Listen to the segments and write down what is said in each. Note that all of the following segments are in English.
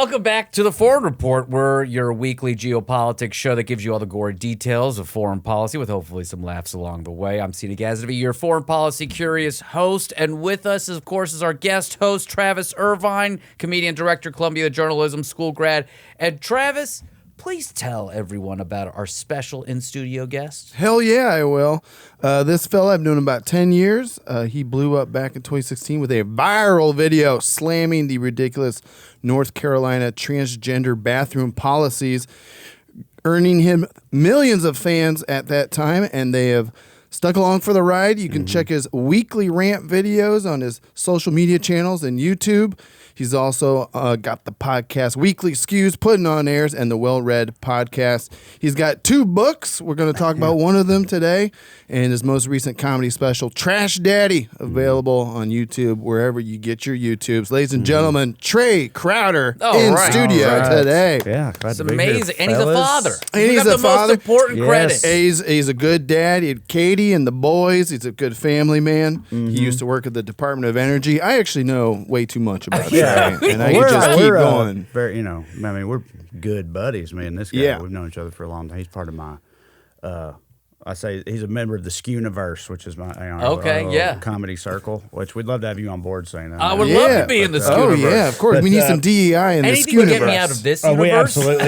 Welcome back to the Foreign Report. We're your weekly geopolitics show that gives you all the gory details of foreign policy with hopefully some laughs along the way. I'm Seena Gazdavi, your foreign policy curious host. And with us, of course, is our guest host, Travis Irvine, comedian, director, Columbia Journalism School grad. And Travis, please tell everyone about our special in-studio guest. Hell yeah, I will. This fella, I've known him about 10 years. He blew up back in 2016 with a viral video slamming the ridiculous North Carolina transgender bathroom policies, earning him millions of fans at that time, and they have stuck along for the ride. You can check his weekly rant videos on his social media channels and YouTube. He's also got the podcast Weekly Skews, Putting on Airs, and the Well-Read podcast. He's got 2 books. We're going to talk about one of them today, and his most recent comedy special, Trash Daddy, available on YouTube, wherever you get your YouTubes. Ladies and gentlemen, Trae Crowder in studio today. Yeah, glad It's to be amazing. here, And he's a fellas. father. And he's got a the father. most important credit. He's a good dad. He had Katie and the boys. He's a good family man. He used to work at the Department of Energy. I actually know way too much about Trae, and I could just keep going. Very, we're good buddies, me and this guy. Yeah. We've known each other for a long time. He's part of my, I say he's a member of the Skewniverse, which is my comedy circle, which we'd love to have you on board, Saying that. I would love to be in the Oh, Skewniverse. yeah, of course. We need some DEI in the Anything to get me Skewniverse. out of this Oh, we universe. absolutely,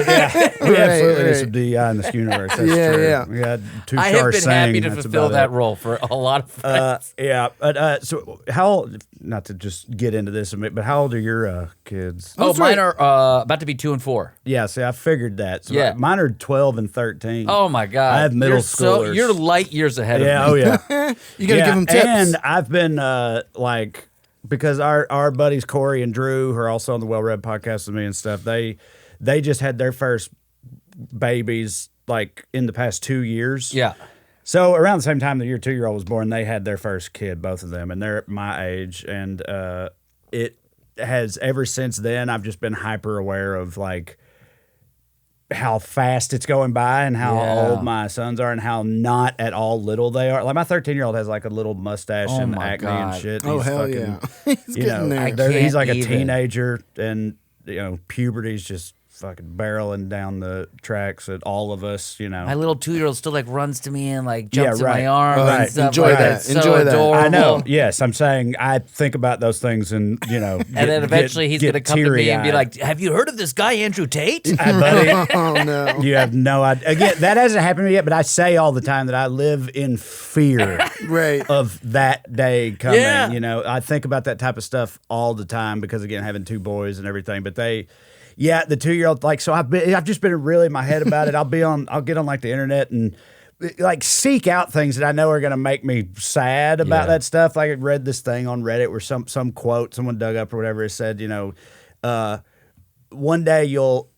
we absolutely need some DEI in the Skewniverse. That's true. Yeah. We had two I have stars been saying happy to that's fulfill about that it. role for a lot of friends. But so how? Not to just get into this a bit, but how old are your kids? Mine are about to be 2 and 4. Yeah, see, I figured that. So Yeah. mine are 12 and 13. Oh my God! I have middle schoolers. You're light years ahead Yeah, of me. oh yeah. You got to give him tips. And I've been because our buddies Corey and Drew, who are also on the Well-Read podcast with me and stuff, they just had their first babies like in the past 2 years. Yeah. So around the same time that your 2-year-old was born, they had their first kid, both of them, and they're my age. And it has ever since then, I've just been hyper aware of like how fast it's going by and how old my sons are and how not at all little they are. Like my 13-year-old has like a little mustache and my acne God. and shit. Oh, He's hell fucking, yeah. He's getting there. He's like a even. teenager, and puberty's just fucking barreling down the tracks at all of us. My little 2-year-old still like runs to me and like jumps in right. my arms Right. and stuff. Enjoy like that. It's Enjoy so that. adorable. I know. Yes, I'm saying I think about those things, and And then eventually he's going to come to me and be like, "Have you heard of this guy Andrew Tate?" buddy, Oh, no. you have no idea. Again, that hasn't happened to me yet, but I say all the time that I live in fear Right. of that day coming. Yeah. I think about that type of stuff all the time because, again, having 2 boys and everything. But the 2-year-old, like, so I've just been really in my head about it. I'll get on like the internet and like seek out things that I know are going to make me sad about that stuff. Like I read this thing on Reddit where some quote someone dug up or whatever, it said, one day you'll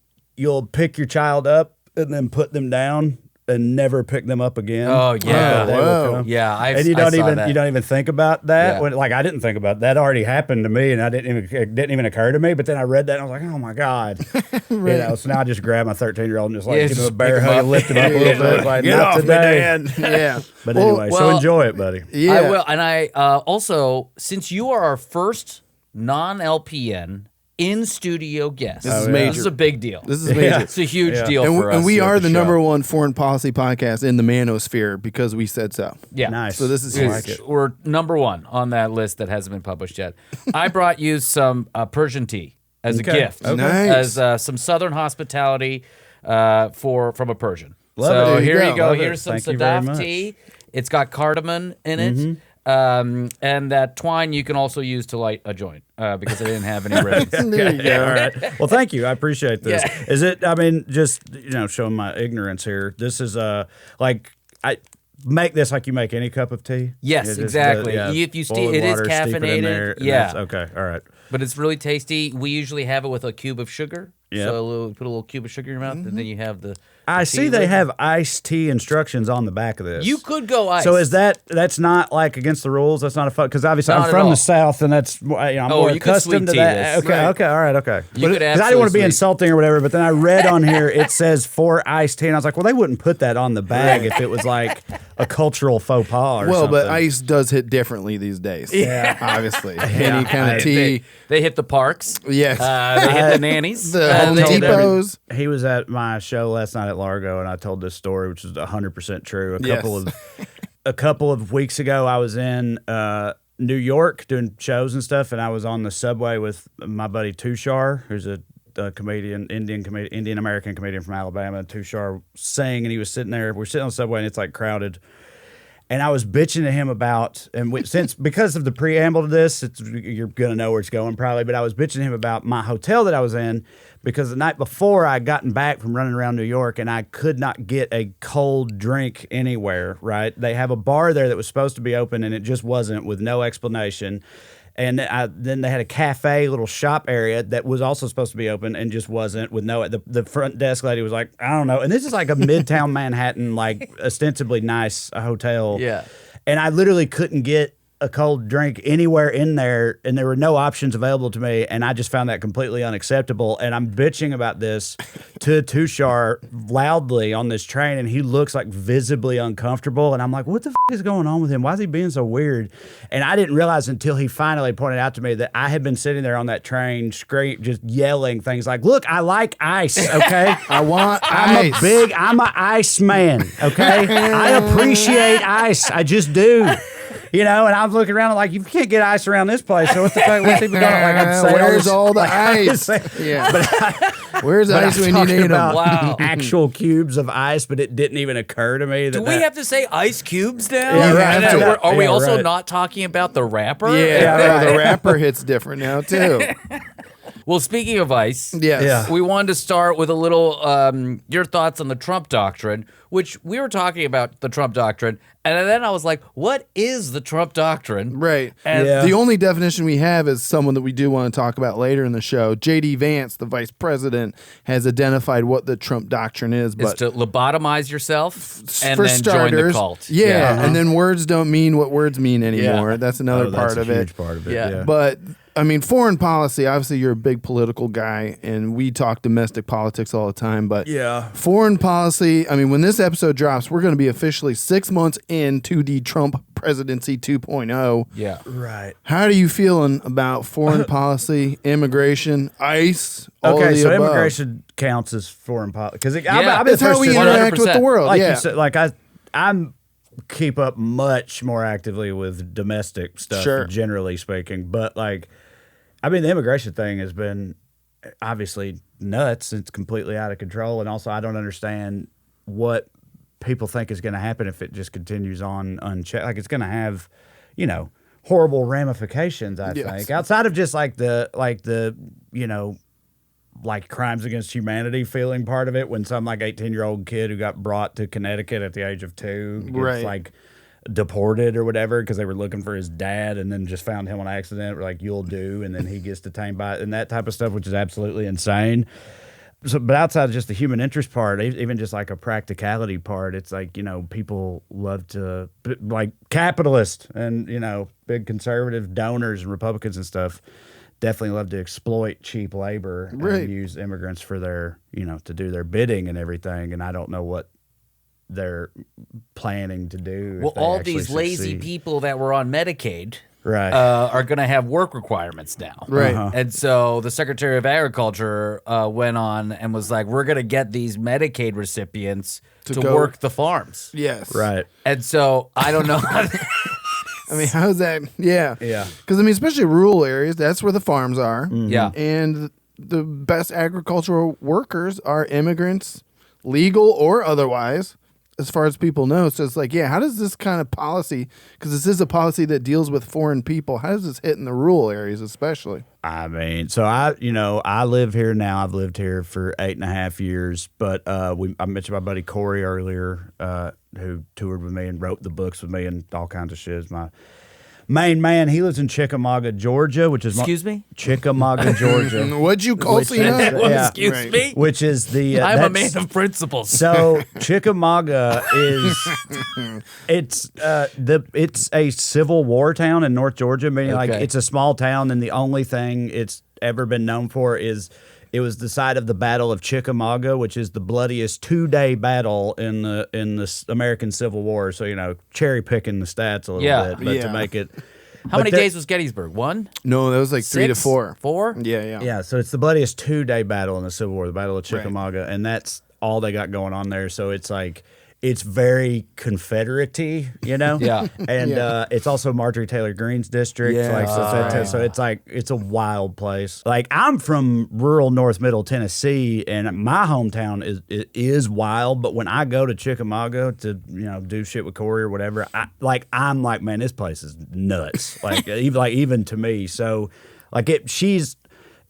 pick your child up and then put them down and never pick them up again. Oh yeah, whoa. yeah. And you don't even think about that. Yeah. When, like I didn't think about that. Already happened to me, and it didn't even occur to me. But then I read that, and I was like, oh my God, So now I just grab my 13-year-old and just like give him a bear hug and lift him up a little bit. Like, Get not off me, today. Dan. Yeah. But anyway, so well, enjoy it, buddy. Yeah. I will. And I also, since you are our first non-LPN in-studio guest, This is major. This is a big deal. This is major. It's a huge deal And, for us. and we here are at the show. number 1 foreign policy podcast in the manosphere because we said so. Yeah. Nice. So this is It's- huge. We're number 1 on that list that hasn't been published yet. I brought you some Persian tea as a gift, Nice. as some Southern hospitality from a Persian. Love so it. There you here go. you go. Love it. Here's some Thank you very Sadaf much. tea. It's got cardamom in it. And that twine you can also use to light a joint because I didn't have any ribbons. There you go. All right. Well, thank you. I appreciate this. Yeah. Is it? I mean, just showing my ignorance here. This is like I make this like you make any cup of tea. Yes, Just exactly. If you boiling it is water, steep it in caffeinated. there, and Yeah. that's- okay. All right. But it's really tasty. We usually have it with a cube of sugar. Yep. So put a little cube of sugar in your mouth, and then you have the I tea see they lid. have iced tea instructions on the back of this. You could go ice. So is that's not like against the rules? That's not a fuck because obviously Not I'm at from all. the South and that's I'm more you could sweet accustomed to tea that. this. Okay, Right. okay, all right, okay. You could Because I didn't want to be absolutely- insulting or whatever, but then I read on here it says for iced tea, and I was like, well, they wouldn't put that on the bag if it was like a cultural faux pas or Well, something. but ice does hit differently these days. Yeah. Obviously. Any kind of They, tea. they hit the parks. Yes. They hit the nannies. The Home they hit Depots. He was at my show last night at Largo, and I told this story, which is 100% true. A couple of weeks ago, I was in New York doing shows and stuff, and I was on the subway with my buddy Tushar, who's a comedian, Indian American comedian from Alabama. Tushar sang, and he was sitting there. We're sitting on the subway, and it's like crowded. And I was bitching to him about, because of the preamble to this, you're gonna know where it's going probably. But I was bitching to him about my hotel that I was in because the night before I'd gotten back from running around New York and I could not get a cold drink anywhere. Right? They have a bar there that was supposed to be open and it just wasn't, with no explanation. And then they had a cafe, little shop area that was also supposed to be open and just wasn't, with no. The front desk lady was like, I don't know. And this is like a midtown Manhattan, like ostensibly nice hotel. Yeah. And I literally couldn't get a cold drink anywhere in there, and there were no options available to me, and I just found that completely unacceptable. And I'm bitching about this to Tushar loudly on this train, and he looks like visibly uncomfortable, and I'm like, what the is going on with him? Why is he being so weird? And I didn't realize until he finally pointed out to me that I had been sitting there on that train just yelling things like, look, I like ice, okay? I want I'm ice. I'm an ice man, okay? I appreciate ice. I just do. You know, and I'm looking around like, you can't get ice around this place. So what the fuck? What's even going on? Like, I'm saying Where's all the like, ice? Where's But ice I'm when you talking need them? about Wow. actual cubes of ice, but it didn't even occur to me that Do we have to say ice cubes now? Yeah, right. And then are we Yeah, also right. not talking about the rapper? Yeah, the rapper hits different now too. Well, speaking of ice, Yes. Yeah. we wanted to start with a little your thoughts on the Trump Doctrine, which we were talking about the Trump Doctrine, and then I was like, what is the Trump Doctrine? Right. And Yeah. The only definition we have is someone that we do want to talk about later in the show. J.D. Vance, the vice president, has identified what the Trump Doctrine is. is But to lobotomize yourself and for then starters, join the cult. Yeah, and then words don't mean what words mean anymore. Yeah. That's another part of it. Huge part of it. Yeah. Yeah. But I mean, foreign policy, obviously you're a big political guy and we talk domestic politics all the time, but Yeah. foreign policy, I mean, when this episode drops, we're going to be officially 6 months into the Trump presidency 2.0. Yeah. Right. How are you feeling about foreign policy, immigration, ICE, all of Okay, the so above? immigration counts as foreign policy because Yeah. I've been That's how first we to- interact with the 100%. world. like yeah. you said, like I'm keep up much more actively with domestic stuff, Sure. generally speaking. But like, I mean, the immigration thing has been obviously nuts. It's completely out of control, and also I don't understand what people think is going to happen if it just continues on unchecked. Like it's going to have, you know, horrible ramifications. I Yes. think outside of just like the you know, like crimes against humanity feeling part of it, when some like 18-year-old kid who got brought to Connecticut at the age of 2 gets Right. like deported or whatever because they were looking for his dad and then just found him on accident. Like, you'll do, and then he gets detained by it and that type of stuff, which is absolutely insane. So, but outside of just the human interest part, even just like a practicality part, it's like, you know, people love to, like capitalists and, you know, big conservative donors and Republicans and stuff definitely love to exploit cheap labor Right. and use immigrants for their, you know, to do their bidding and everything. And I don't know what they're planning to do. Well, if they all actually these lazy succeed. people that were on Medicaid Right. are going to have work requirements now. Right. And so the Secretary of Agriculture went on and was like, we're going to get these Medicaid recipients to go- work the farms. Yes. Right. And so I don't know. I mean, how's that? Yeah. Yeah. Because, I mean, especially rural areas, that's where the farms are. Yeah. And the best agricultural workers are immigrants, legal or otherwise, as far as people know. So it's like, yeah, how does this kind of policy, because this is a policy that deals with foreign people, how does this hit in the rural areas especially? I mean, so I live here now. I've lived here for 8.5 years, but I mentioned my buddy Corey earlier, who toured with me and wrote the books with me and all kinds of shit. Is main man, he lives in Chickamauga, Georgia, which is Excuse me? Chickamauga, Georgia. What'd you call Which is- Seena? yeah. Excuse me? Which is the I'm a that's- man of principles. So Chickamauga is it's a Civil War town in North Georgia, meaning like Okay. it's a small town, and the only thing it's ever been known for is it was the site of the Battle of Chickamauga, which is the bloodiest 2-day battle in the American Civil War. So cherry picking the stats a little Yeah. bit, but Yeah. to make it. How many days was Gettysburg? 1? No, that was like 3 to 6? 4. 4? Yeah. Yeah, so it's the bloodiest 2-day battle in the Civil War, the Battle of Chickamauga, and that's all they got going on there. So it's like it's very Confederate-y, Yeah. and it's also Marjorie Taylor Greene's district. Yeah. So it's like it's a wild place. Like I'm from rural North Middle Tennessee, and my hometown is wild. But when I go to Chickamauga to do shit with Corey or whatever, I'm like, man, this place is nuts. Even to me. So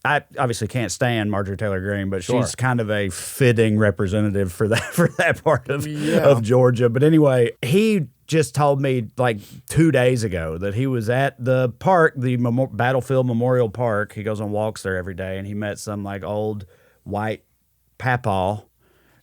I obviously can't stand Marjorie Taylor Greene, but she's kind of a fitting representative for that part of Georgia. But anyway, he just told me like 2 days ago that he was at the park, the Battlefield Memorial Park. He goes on walks there every day, and he met some like old white papaw,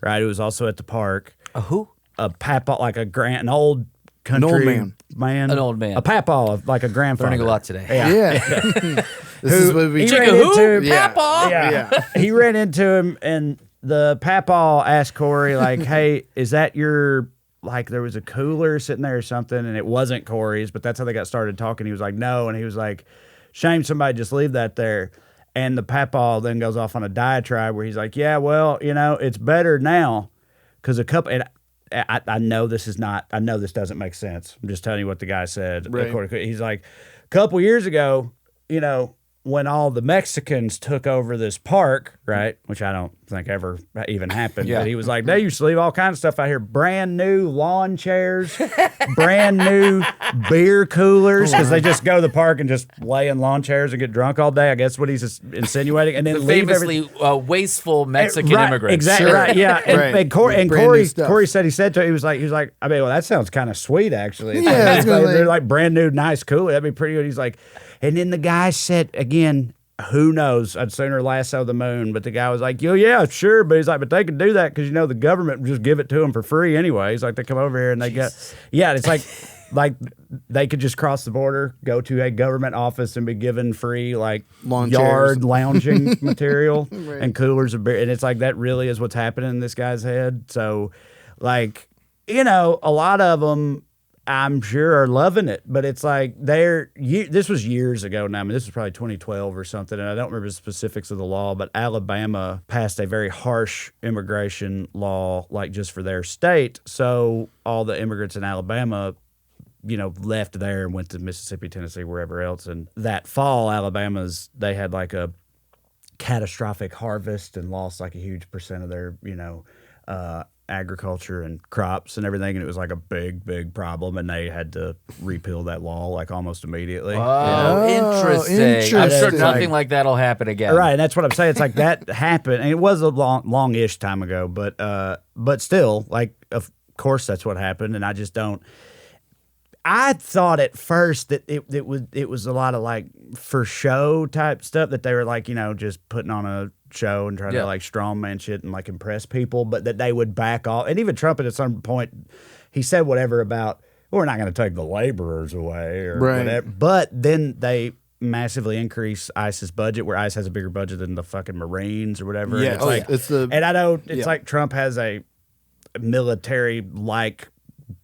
right? Who was also at the park. A who? A papaw, like an old country man. man. An old man. A papaw, like a grandfather. Learning a lot today. Yeah. This is what we He Chicken ran who? into him. Papaw? Yeah. He ran into him, and the papaw asked Corey, like, hey, is that your, like, there was a cooler sitting there or something, and it wasn't Corey's, but that's how they got started talking. He was like, no, and he was like, shame somebody just leave that there. And the papaw then goes off on a diatribe where he's like, yeah, well, it's better now, because a couple, and I know this doesn't make sense. I'm just telling you what the guy said. Right. He's like, a couple years ago, when all the Mexicans took over this park, right, which I don't think ever even happened, but he was like, they used to leave all kinds of stuff out here, brand new lawn chairs, brand new beer coolers, because they just go to the park and just lay in lawn chairs and get drunk all day. I guess what he's insinuating, and then The leave famously wasteful Mexican right, immigrants. exactly Sure. right, yeah. Right. Corey Brand new stuff. Corey said he said to him, he was like, I mean, well, that sounds kind of sweet actually. Yeah, it's gonna they're like brand new, nice cooler. That'd be pretty good. He's like, and then the guy said again, who knows? I'd sooner lasso the moon. But the guy was like, yo, yeah, sure. But he's like, but they can do that because, the government would just give it to them for free anyway. He's like, they come over here and they it's like they could just cross the border, go to a government office and be given free like Lawn yard chairs. lounging material Right. and coolers of beer. And it's like, that really is what's happening in this guy's head. So like, a lot of them, I'm sure are loving it, but it's like this was years ago now. I mean, this was probably 2012 or something, and I don't remember the specifics of the law, but Alabama passed a very harsh immigration law, like just for their state. So all the immigrants in Alabama, left there and went to Mississippi, Tennessee, wherever else. And that fall, they had like a catastrophic harvest and lost like a huge percent of their, agriculture and crops and everything, and it was like a big problem, and they had to repeal that law like almost immediately. Oh, interesting. I'm sure interesting. nothing like that'll happen again. Right, and that's what I'm saying. It's like that happened, and it was a long-ish time ago, but still, like, of course that's what happened, and I just don't. I thought at first that it was a lot of like for show type stuff, that they were like, just putting on a show and trying to like strongman shit and like impress people, but that they would back off. And even Trump at some point, he said whatever about, we're not going to take the laborers away or whatever. But then they massively increase ICE's budget, where ICE has a bigger budget than the fucking Marines or whatever. Yeah, and and I know it's like Trump has a military like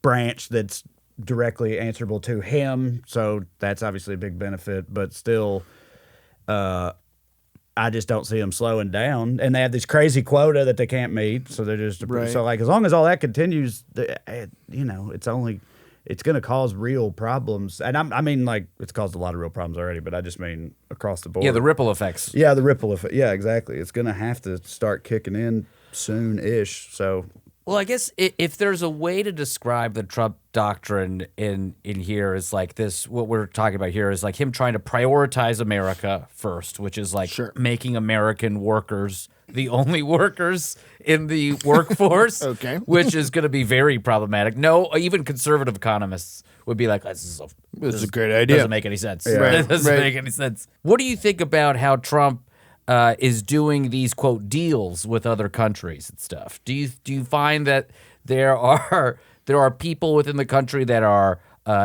branch that's directly answerable to him, so that's obviously a big benefit, but still I just don't see them slowing down, and they have this crazy quota that they can't meet, so they're just so like, as long as all that continues, it's going to cause real problems. And I mean, like, it's caused a lot of real problems already, but I just mean across the board. Yeah, the ripple effects. Yeah, the ripple effect. Yeah, exactly. It's going to have to start kicking in soon-ish. So Well, I guess if there's a way to describe the Trump doctrine in here is like this, what we're talking about here is like him trying to prioritize America first, which is like making American workers the only workers in the workforce, Okay. which is going to be very problematic. No, even conservative economists would be like, this is a great idea. Doesn't make any sense. Right, It doesn't right. make any sense. What do you think about how Trump is doing these quote deals with other countries and stuff? Do you find that there are people within the country that are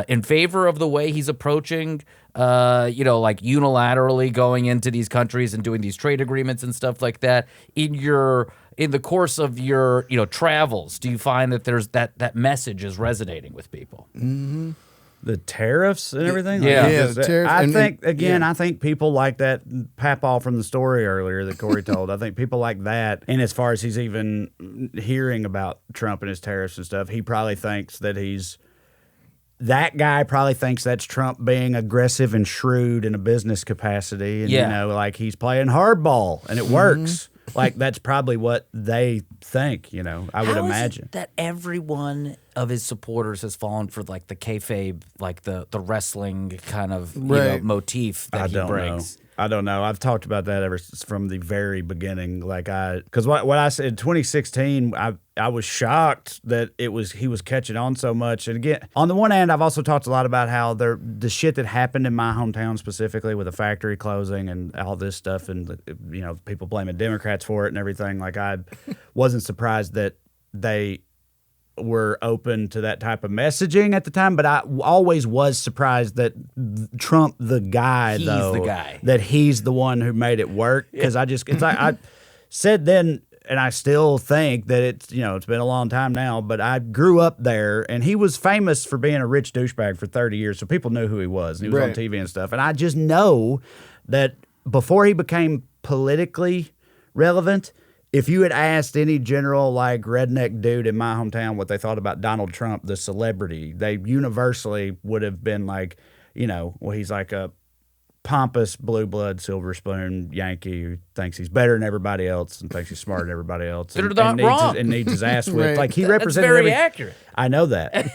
in favor of the way he's approaching, like unilaterally going into these countries and doing these trade agreements and stuff like that? In the course of your travels, do you find that there's that message is resonating with people? The tariffs and everything? Yeah. Yeah, the tariffs. I think people like that Papaw from the story earlier that Corey told. I think people like that. And as far as he's even hearing about Trump and his tariffs and stuff, he probably thinks that that guy probably thinks that's Trump being aggressive and shrewd in a business capacity. And, like he's playing hardball and it works. Like that's probably what they think, I would imagine. That every one of his supporters has fallen for like the kayfabe, like the wrestling kind of motif that he brings. I don't know. I've talked about that ever from the very beginning. Because what I said in 2016, I was shocked that he was catching on so much. And again, on the one hand, I've also talked a lot about how the shit that happened in my hometown specifically with the factory closing and all this stuff, and people blaming Democrats for it and everything. Like I wasn't surprised that they were open to that type of messaging at the time, but I always was surprised that Trump, the guy, that he's the one who made it work. Because it's like I said then, and I still think that it's been a long time now, but I grew up there, and he was famous for being a rich douchebag for 30 years, so people knew who he was, and he was on TV and stuff. And I just know that before he became politically relevant, if you had asked any general like redneck dude in my hometown what they thought about Donald Trump, the celebrity, they universally would have been like, he's like a pompous blue blood silver spoon Yankee who thinks he's better than everybody else and thinks he's smarter than everybody else. They're not wrong. And needs his ass whipped. Like he That's represented very accurate. I know that.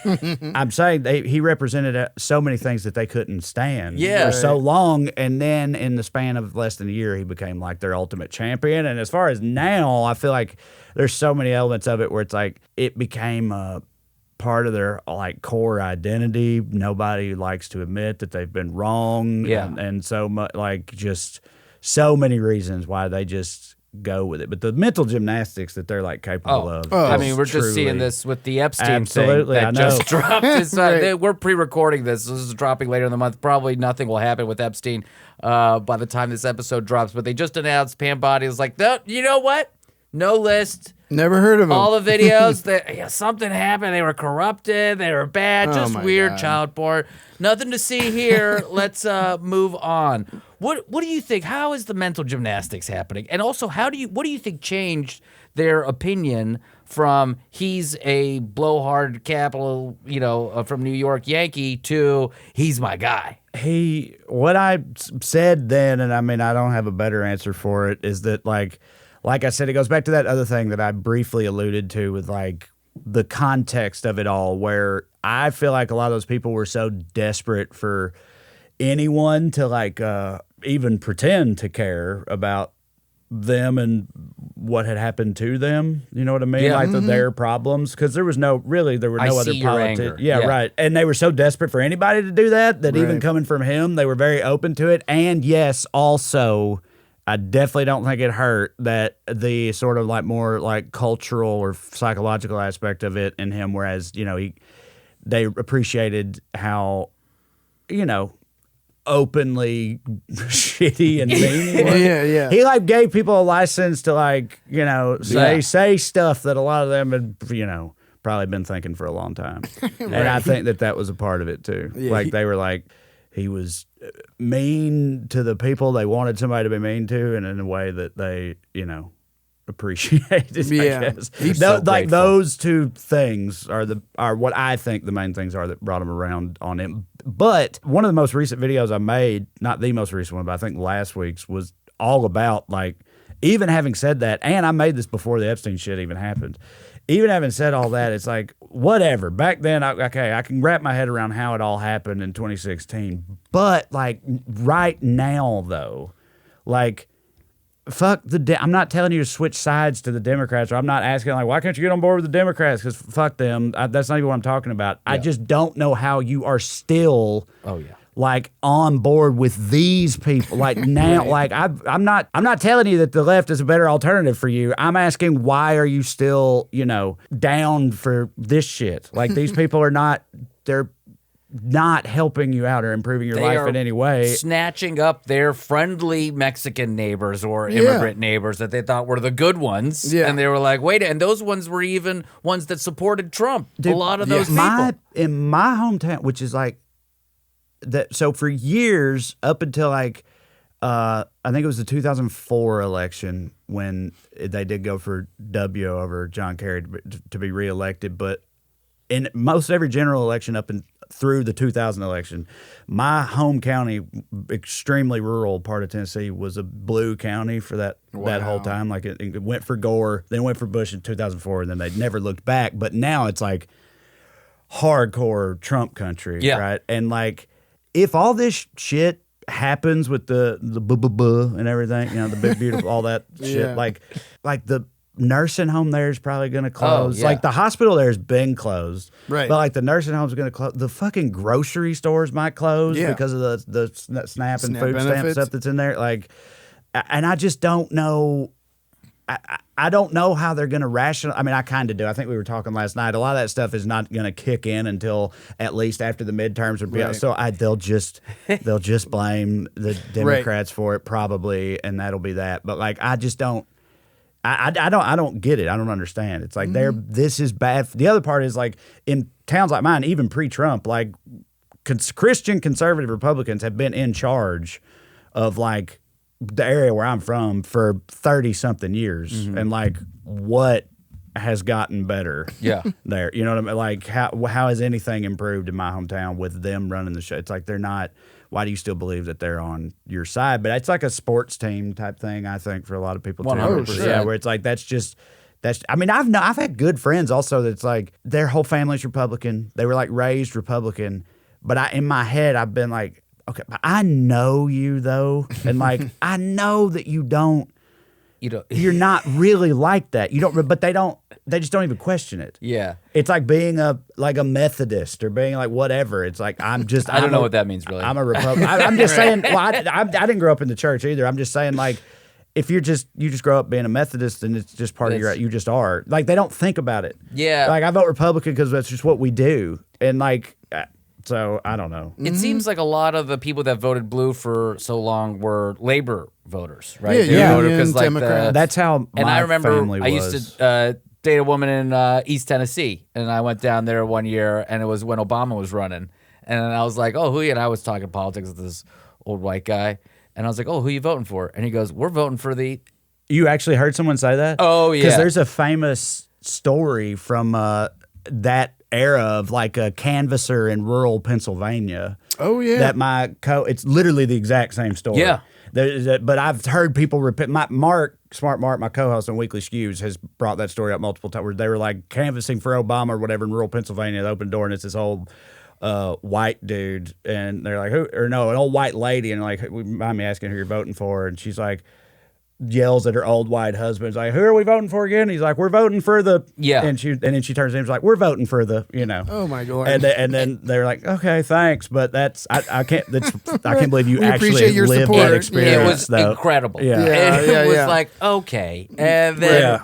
I'm saying he represented so many things that they couldn't stand for so long, and then in the span of less than a year, he became like their ultimate champion. And as far as now, I feel like there's so many elements of it where it's like it became a part of their like core identity. Nobody likes to admit that they've been wrong. And so much, like just so many reasons why they just go with it. But the mental gymnastics that they're like capable of. I mean, we're just seeing this with the Epstein thing that I know. just dropped. We're pre-recording this. This is dropping later in the month. Probably nothing will happen with Epstein by the time this episode drops. But they just announced Pam Bondi was like, no, you know what? No list. Never heard of him. All the videos that something happened. They were corrupted. They were bad. Just weird child porn. Nothing to see here. Let's move on. What do you think? How is the mental gymnastics happening? And also, what do you think changed their opinion from he's a blowhard capital, from New York Yankee to he's my guy? What I said then, and I mean, I don't have a better answer for it, is that like I said, it goes back to that other thing that I briefly alluded to with like the context of it all, where I feel like a lot of those people were so desperate for anyone to like even pretend to care about them and what had happened to them. You know what I mean? Yeah. Like their problems, because there were no other politics. Yeah, right. And they were so desperate for anybody to do that even coming from him, they were very open to it. And yes, also, I definitely don't think it hurt that the sort of like more like cultural or psychological aspect of it in him, whereas, they appreciated how, openly shitty and mean he was. Yeah. He like gave people a license to like, say stuff that a lot of them had, probably been thinking for a long time. And I think that was a part of it too. Yeah, like they were like, he was mean to the people they wanted somebody to be mean to, and in a way that they, appreciated. I guess. Like those two things are what I think the main things are that brought him around on him. But one of the most recent videos I made, not the most recent one, but I think last week's, was all about like, even having said that, and I made this before the Epstein shit even happened, even having said all that, it's like, whatever. Back then, I can wrap my head around how it all happened in 2016. But, like, right now, though, like, fuck I'm not telling you to switch sides to the Democrats, or I'm not asking, like, why can't you get on board with the Democrats? Because fuck them. That's not even what I'm talking about. Yeah. I just don't know how you are still... Oh, yeah. Like on board with these people, like now, like I'm not telling you that the left is a better alternative for you. I'm asking, why are you still, down for this shit? Like these people they're not helping you out or improving your life in any way. Snatching up their friendly Mexican neighbors or immigrant neighbors that they thought were the good ones, and they were like, wait, and those ones were even ones that supported Trump. Dude, a lot of those people in my hometown, which is like. So for years, up until like, I think it was the 2004 election when they did go for W over John Kerry to be reelected. But in most every general election up and through the 2000 election, my home county, extremely rural part of Tennessee, was a blue county for that whole time. Like it went for Gore, then went for Bush in 2004, and then they never looked back. But now it's like hardcore Trump country, right? And like. If all this shit happens with the and everything, the big beautiful, all that shit, like the nursing home there is probably going to close. Like the hospital there has been closed, right? But like the nursing home is going to close. The fucking grocery stores might close because of the SNAP and food stamp stuff that's in there. Like, and I just don't know. I don't know how they're going to rationalize. I mean, I kind of do. I think we were talking last night. A lot of that stuff is not going to kick in until at least after the midterms are right. So they'll just blame the Democrats for it probably, and that'll be that. But like, I just don't. I don't get it. I don't understand. It's like this is bad. The other part is like in towns like mine, even pre-Trump, like Christian conservative Republicans have been in charge of like. The area where I'm from for 30-something years, and like what has gotten better there? You know what I mean? Like how has anything improved in my hometown with them running the show? It's like they're not. Why do you still believe that they're on your side? But it's like a sports team type thing, I think, for a lot of people too. 100%. Yeah, where it's like that's. I mean, I've had good friends also that's like their whole family's Republican. They were like raised Republican, but in my head I've been like. Okay, but I know you though, and like I know that you don't. You're not really like that. You don't, but they don't. They just don't even question it. Yeah, it's like being a Methodist or being like whatever. It's like I'm just. I don't know what that means really. I'm a Republican. I'm just saying. Well, I didn't grow up in the church either. I'm just saying like. If you just grow up being a Methodist and it's just part of you just are. Like they don't think about it. Yeah. Like I vote Republican because that's just what we do, and like. So I don't know. It seems like a lot of the people that voted blue for so long were labor voters, right? Unions, like Democrats. That's how. And I remember family I used to date a woman in East Tennessee, and I went down there one year, and it was when Obama was running, and I was like, "Oh, who?" And I was talking politics with this old white guy, and I was like, "Oh, who you voting for?" And he goes, "We're voting for the." You actually heard someone say that? Oh yeah, because there's a famous story from that. Era of like a canvasser in rural Pennsylvania. Oh yeah, that it's literally the exact same story. Yeah, but I've heard people repeat. Smart Mark, my co-host on Weekly Skews, has brought that story up multiple times. Where they were like canvassing for Obama or whatever in rural Pennsylvania. They opened the door and it's this old white dude, and they're like, "Who?" Or no, an old white lady, and like, mind me asking who you're voting for, and she's like. Yells at her old white husband, like, "Who are we voting for again?" He's like, "We're voting for the." Yeah, and then she turns to him, she's like, "We're voting for the." Oh my God! And then they're like, "Okay, thanks," but I can't believe you we actually lived support. that experience. It was incredible. Yeah, it was like okay, and then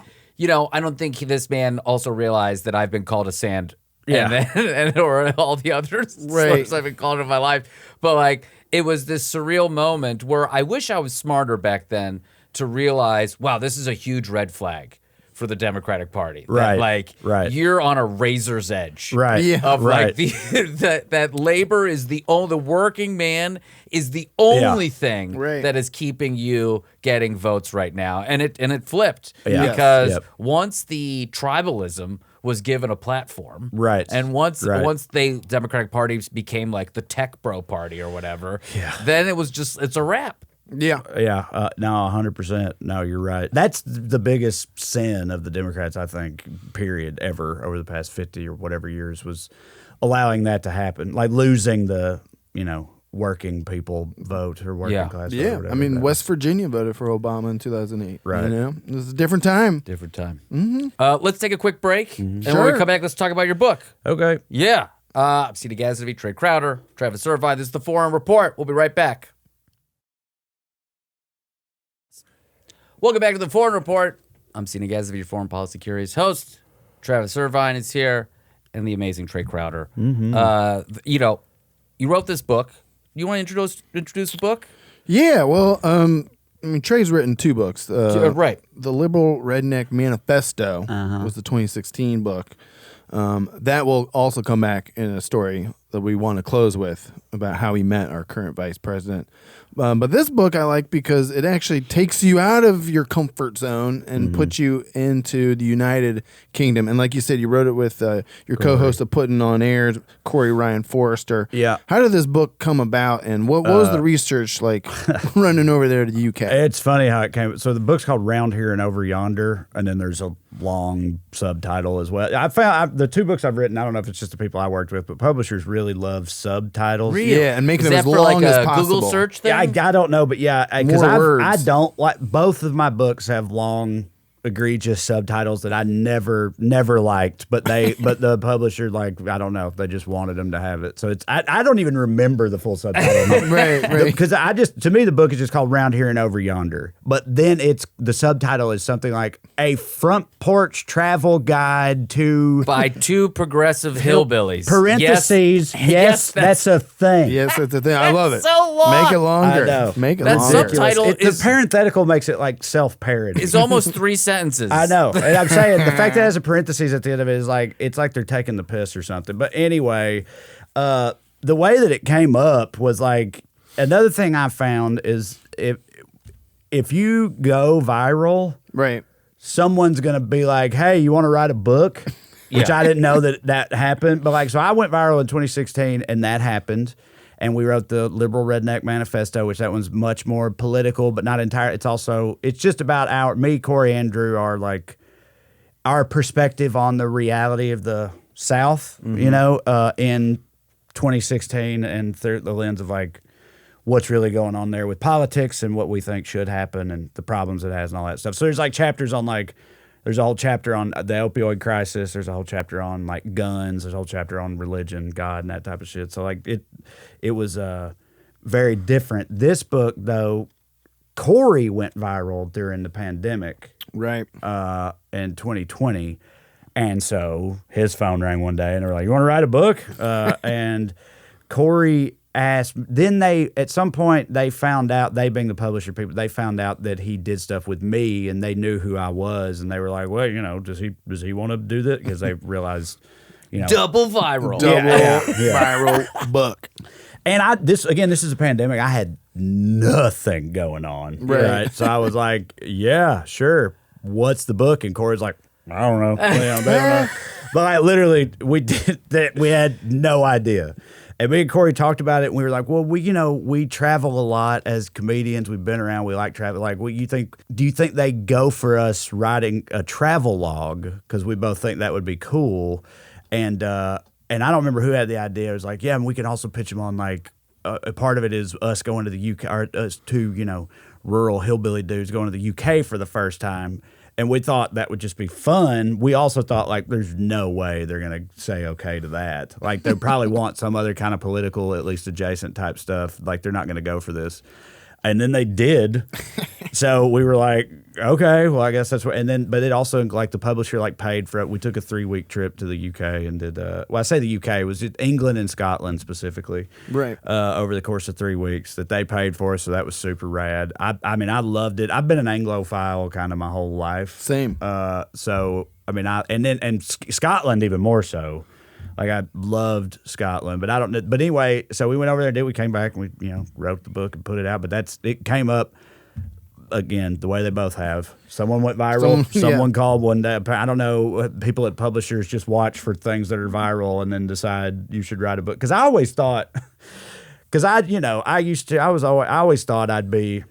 I don't think this man also realized that I've been called a sand. And or all the other slurs I've been called in my life, but like it was this surreal moment where I wish I was smarter back then. To realize, wow, this is a huge red flag for the Democratic Party. That, you're on a razor's edge. Right. Yeah. Of like that labor is the working man is the only thing that is keeping you getting votes right now. And it flipped because once the tribalism was given a platform. Right. And once Democratic Party became like the tech bro party or whatever, then it's a wrap. Yeah. Yeah, no, 100%. No, you're right. That's the biggest sin of the Democrats, I think, period, ever over the past 50 or whatever years was allowing that to happen, like losing the, working people vote or working class vote. Yeah. Or I mean, that West Virginia voted for Obama in 2008. Right. It was a different time. Different time. Mm-hmm. Let's take a quick break, and when Sure. we come back, let's talk about your book. Okay. Yeah. I'm Seena Gazavi, Trae Crowder, Travis Certified. This is the Forum Report. We'll be right back. Welcome back to the Foreign Report. I'm Seena Gazavi, your foreign policy curious host. Travis Irvine is here, and the amazing Trae Crowder. You wrote this book. You want to introduce the book? Yeah, well, Trey's written 2 books. Right. The Liberal Redneck Manifesto was the 2016 book. That will also come back in a story that we want to close with about how he met our current vice president. But this book I like because it actually takes you out of your comfort zone and puts you into the United Kingdom. And like you said, you wrote it with your co-host of Putting on Air, Corey Ryan Forrester. Yeah. How did this book come about, and what was the research like running over there to the UK? It's funny how it came. So the book's called Round Here and Over Yonder, and then there's a long subtitle as well. I found the 2 books I've written, I don't know if it's just the people I worked with, but publishers really love subtitles. Yeah, and making Is them that as for long like as a possible. Google search thing? I don't know, but yeah, because More words. I don't like, both of my books have long, egregious subtitles that I never liked, but the publisher, like, I don't know, they just wanted them to have it. So it's I don't even remember the full subtitle. Right. Because to me the book is just called Round Here and Over Yonder, but then the subtitle is something like A Front Porch Travel Guide to By 2 progressive hillbillies. parentheses. Yes, that's a thing. Yes, that's the thing. I love it. so long. Make it longer. I know. Make it That longer. subtitle The is parenthetical makes it like self-parody. It's almost 3 sentences. I know. And I'm saying the fact that it has a parentheses at the end of it is like, it's like they're taking the piss or something. But anyway, the way that it came up was like, another thing I found is if you go viral, Right. someone's going to be like, hey, you want to write a book? Which Yeah. I didn't know that happened. But like, so I went viral in 2016 and that happened. And we wrote the Liberal Redneck Manifesto, which that one's much more political, but not entire. It's just about me, Corey, Andrew, our perspective on the reality of the South, in 2016 and through the lens of like what's really going on there with politics and what we think should happen and the problems it has and all that stuff. So there's like chapters on there's a whole chapter on the opioid crisis. There's a whole chapter on like guns. There's a whole chapter on religion, God, and that type of shit. So like it was very different. This book though, Corey went viral during the pandemic, Right. in 2020, and so his phone rang one day, and they were like, "You want to write a book?" And Corey asked. Then at some point, they found out. They being the publisher people, they found out that he did stuff with me, and they knew who I was, and they were like, "Well, does he want to do that?" Because they realized, Double viral. Viral book. And this is a pandemic. I had nothing going on. Right. So I was like, yeah, sure. What's the book? And Corey's like, I don't know. They don't know. But we did that. We had no idea. And me and Corey talked about it, and we were like, well, we travel a lot as comedians. We've been around. We like travel. Like, do you think they go for us writing a travel log? Because we both think that would be cool. And I don't remember who had the idea. It was like, yeah, and we can also pitch them on like a part of it is us going to the UK, or us two, rural hillbilly dudes going to the UK for the first time. And we thought that would just be fun. We also thought like, there's no way they're going to say okay to that. Like they probably want some other kind of political, at least adjacent type stuff. Like they're not going to go for this. And then they did. So we were like, okay, well, I guess that's what. And then, but it also, like, the publisher, like, paid for it. We took a 3-week trip to the UK and did, I say the UK, it was England and Scotland specifically. Right. Over the course of 3 weeks that they paid for us. So that was super rad. I mean, I loved it. I've been an Anglophile kind of my whole life. Same. So, I mean, and Scotland even more so. Like I loved Scotland, but I don't know. But anyway, so we went over there, we came back and we, wrote the book and put it out. But it came up again the way they both have. Someone went viral. Someone called one day. I don't know. People at publishers just watch for things that are viral and then decide you should write a book. Because I always thought, I always thought I'd be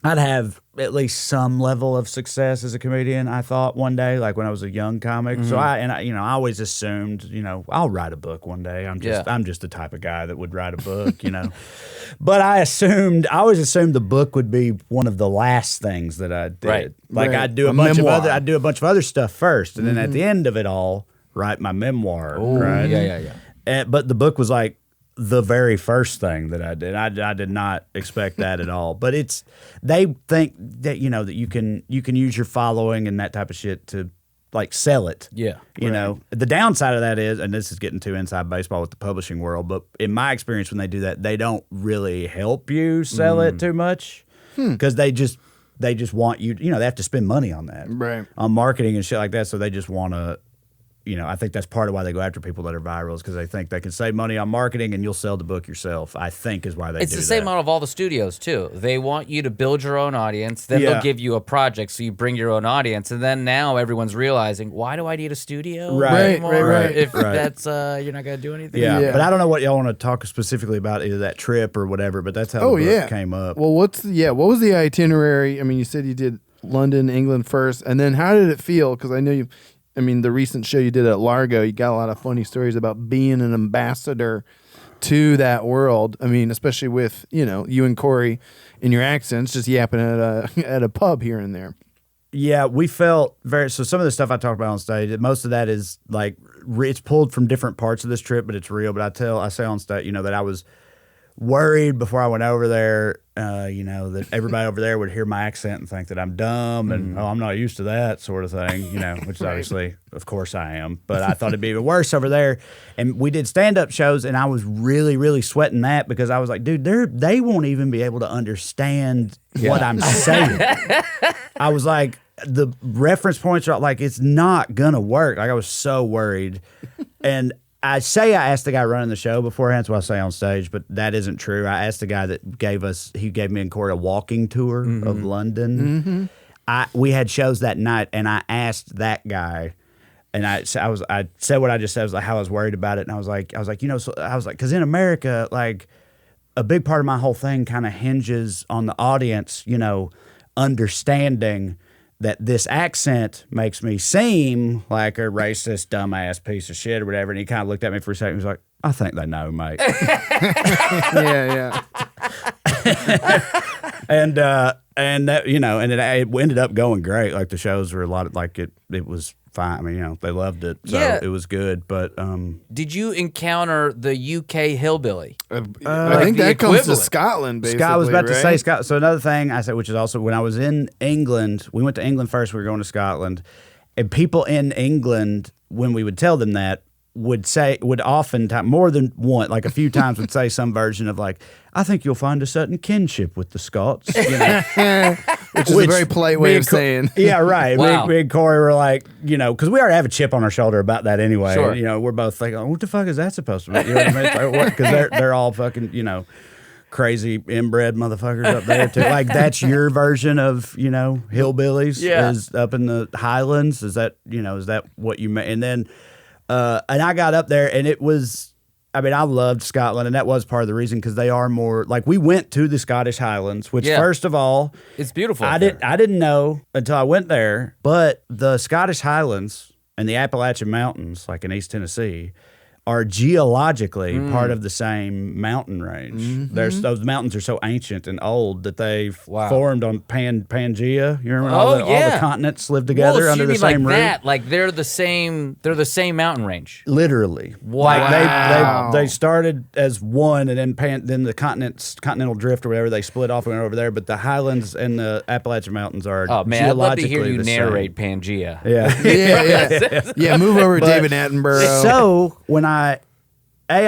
I'd have at least some level of success as a comedian. I thought one day, like when I was a young comic. So I always assumed, I'll write a book one day. I'm just the type of guy that would write a book, But I always assumed the book would be one of the last things that I did. Right. Like Right. I'd do a bunch of other stuff first, and then at the end of it all, write my memoir. Right? Yeah. But the book was like the very first thing that I did. I did not expect that at all. But they think that that you can use your following and that type of shit to like sell it. Yeah. The downside of that is, and this is getting too inside baseball with the publishing world, but in my experience when they do that, they don't really help you sell it too much because they just want you. They have to spend money on that, Right. on marketing and shit like that. So they just want to. I think that's part of why they go after people that are viral is because they think they can save money on marketing and you'll sell the book yourself. I think is why they do that. It's the same model of all the studios, too. They want you to build your own audience. Then they'll give you a project so you bring your own audience. And then now everyone's realizing, why do I need a studio anymore Right. if that's you're not going to do anything? Yeah, but I don't know what y'all want to talk specifically about, either that trip or whatever, but that's how the book came up. Well, what was the itinerary? I mean, you said you did London, England first, and then how did it feel? Because I know the recent show you did at Largo, you got a lot of funny stories about being an ambassador to that world. I mean, especially with, you and Corey in your accents, just yapping at a pub here and there. Yeah, we felt so some of the stuff I talked about on stage, most of that is like, it's pulled from different parts of this trip, but it's real. But I say on stage, that I was worried before I went over there, that everybody over there would hear my accent and think that I'm dumb and, I'm not used to that sort of thing, which obviously, of course I am. But I thought it'd be even worse over there. And we did stand-up shows, and I was really, really sweating that because I was like, dude, they won't even be able to understand what I'm saying. I was like, the reference points are like, it's not going to work. Like, I was so worried. And I asked the guy running the show beforehand, so I say on stage, but that isn't true. I asked the guy that gave me and Corey a walking tour of London. We had shows that night, and I asked that guy, and I said what I just said, was like how I was worried about it, and I was like, because in America, like a big part of my whole thing kind of hinges on the audience, understanding that this accent makes me seem like a racist, dumbass piece of shit or whatever. And he kind of looked at me for a second. He was like, I think they know, mate. Yeah. And that, and it ended up going great. Like the shows were a lot of, like it was fine. I mean, they loved it. So it was good. But did you encounter the UK hillbilly? I think that comes to Scotland, basically. I was about to say Scotland. So another thing I said, which is also when I was in England, we went to England first. We were going to Scotland, and people in England, when we would tell them that, would oftentimes, more than one, like a few times, would say some version of like, I think you'll find a certain kinship with the Scots, which is a very polite way of saying. Yeah, right. Wow. Me and Corey were like, because we already have a chip on our shoulder about that anyway. Sure. We're both thinking, what the fuck is that supposed to be? You know what I mean? Because they're all fucking, crazy inbred motherfuckers up there too. Like that's your version of, hillbillies is up in the Highlands. Is that what you meant? And then, and I got up there and it was, I loved Scotland, and that was part of the reason because they are more like we went to the Scottish Highlands, which first of all, it's beautiful. I didn't know until I went there, but the Scottish Highlands and the Appalachian Mountains, like in East Tennessee, are geologically part of the same mountain range. Those mountains are so ancient and old that they've formed on Pangea. You remember all the continents live together under the same roof? That? Like they're the same mountain range. Literally. Wow. Like they started as one, and then the continental drift or whatever, they split off and went over there. But the Highlands and the Appalachian Mountains are geologically I'd love to hear you the narrate same. Pangea. Yeah. Move over to David Attenborough. So when I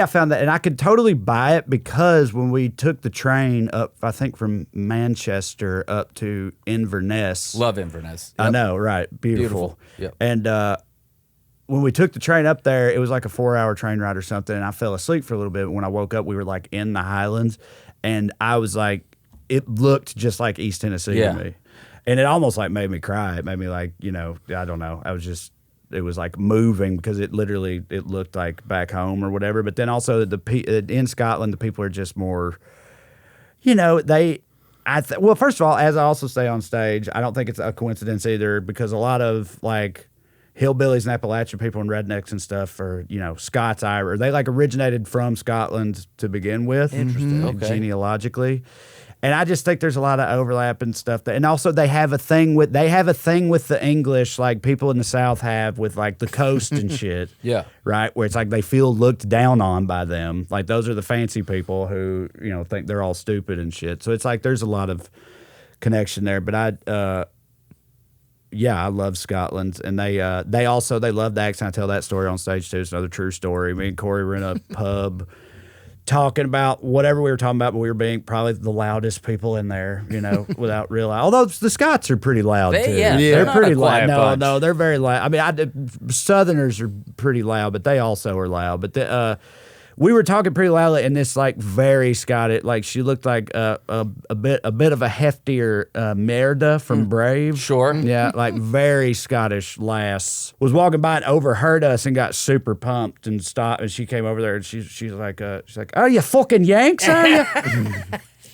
found that, and I could totally buy it because when we took the train up, I think from Manchester up to Inverness. Love Inverness. Yep. I know, right? Beautiful. Yep. And when we took the train up there, it was like a 4-hour train ride or something, and I fell asleep for a little bit. When I woke up, we were like in the Highlands, and I was like, it looked just like East Tennessee to me. And it almost like made me cry. It made me like, I don't know. It was like moving because it looked like back home or whatever. But then also in Scotland, the people are just more, Well, first of all, as I also say on stage, I don't think it's a coincidence either, because a lot of like hillbillies and Appalachian people and rednecks and stuff are, Scots, Irish. They like originated from Scotland to begin with. Interesting. Okay. Genealogically. And I just think there's a lot of overlap and stuff. And also they have a thing with the English, like people in the South have with like the coast and shit. Yeah. Right? Where it's like they feel looked down on by them. Like those are the fancy people who, think they're all stupid and shit. So it's like there's a lot of connection there. But I love Scotland. And they love the accent. I tell that story on stage too. It's another true story. Me and Corey were in a pub talking about whatever we were talking about, but we were being probably the loudest people in there, without realizing. Although the Scots are pretty loud too. They're pretty loud. No, no, they're very loud. I mean, Southerners are pretty loud, but they also are loud. But we were talking pretty loudly, and this like very Scottish, like she looked like a bit of a heftier Merda from Brave. Sure. Yeah, like very Scottish lass was walking by and overheard us and got super pumped and stopped. And she came over there and she's like, "Oh, you fucking Yanks, are you?"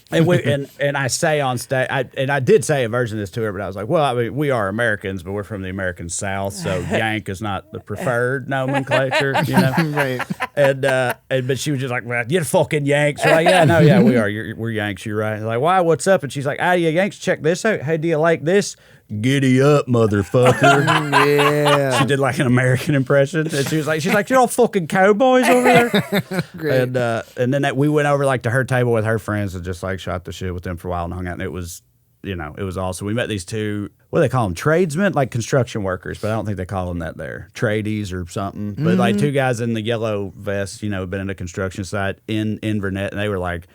And I say on stage, I did say a version of this to her, but I was like, well, I mean, we are Americans, but we're from the American South, so Yank is not the preferred nomenclature, Right. But she was just like, well, you're fucking Yanks. We're like, yeah, we are. We're Yanks. You're right. Like, why? What's up? And she's like, you Yanks, check this out. Hey, do you like this? Giddy up, motherfucker. Yeah. She did like an American impression. And she's like, you're all fucking cowboys over there. Great. And then we went over like to her table with her friends and just like shot the shit with them for a while and hung out. And it was, it was awesome. We met these two, what do they call them? Tradesmen, like construction workers, but I don't think they call them that there. Tradies or something. But like two guys in the yellow vest, been in a construction site in Inverness, and they were like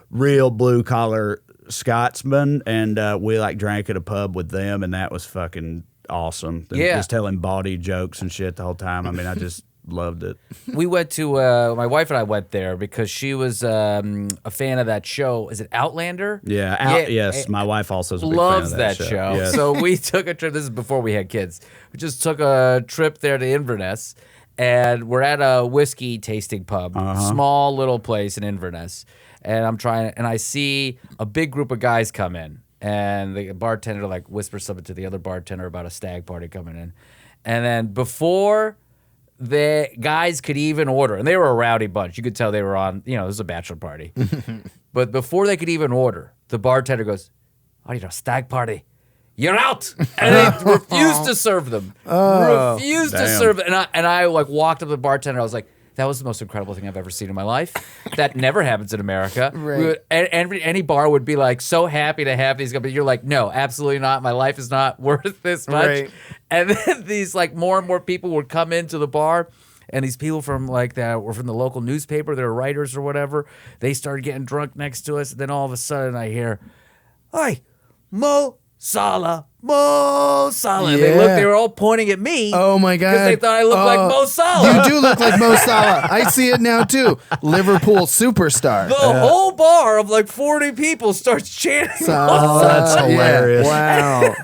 real blue collar Scotsman, and we like drank at a pub with them, and that was fucking awesome. Just telling bawdy jokes and shit the whole time. I mean, I just loved it. We went to my wife and I went there because she was a fan of that show. Is it Outlander? Yeah. Yes, my wife also is a big loves fan of that show. Yes. So we took a trip. This is before we had kids. We just took a trip there to Inverness, and we're at a whiskey tasting pub, small little place in Inverness. And I see a big group of guys come in, and the bartender like whispers something to the other bartender about a stag party coming in. And then before the guys could even order, and they were a rowdy bunch. You could tell they were on, it was a bachelor party. But before they could even order, the bartender goes, "Oh, stag party. You're out." And they refused to serve them. Refused to serve them. And I like walked up to the bartender. I was like, that was the most incredible thing I've ever seen in my life. That never happens in America. Right. Any bar would be like so happy to have these guys, but you're like, no, absolutely not. My life is not worth this much. Right. And then these like more and more people would come into the bar, and these people from like that were from the local newspaper, they're writers or whatever. They started getting drunk next to us, and then all of a sudden I hear, "Hey, Mo Salah, Mo Salah." And they were all pointing at me. Oh my God. Because they thought I looked like Mo Salah. You do look like Mo Salah. I see it now too. Liverpool superstar. The whole bar of like 40 people starts chanting. That's hilarious. Wow.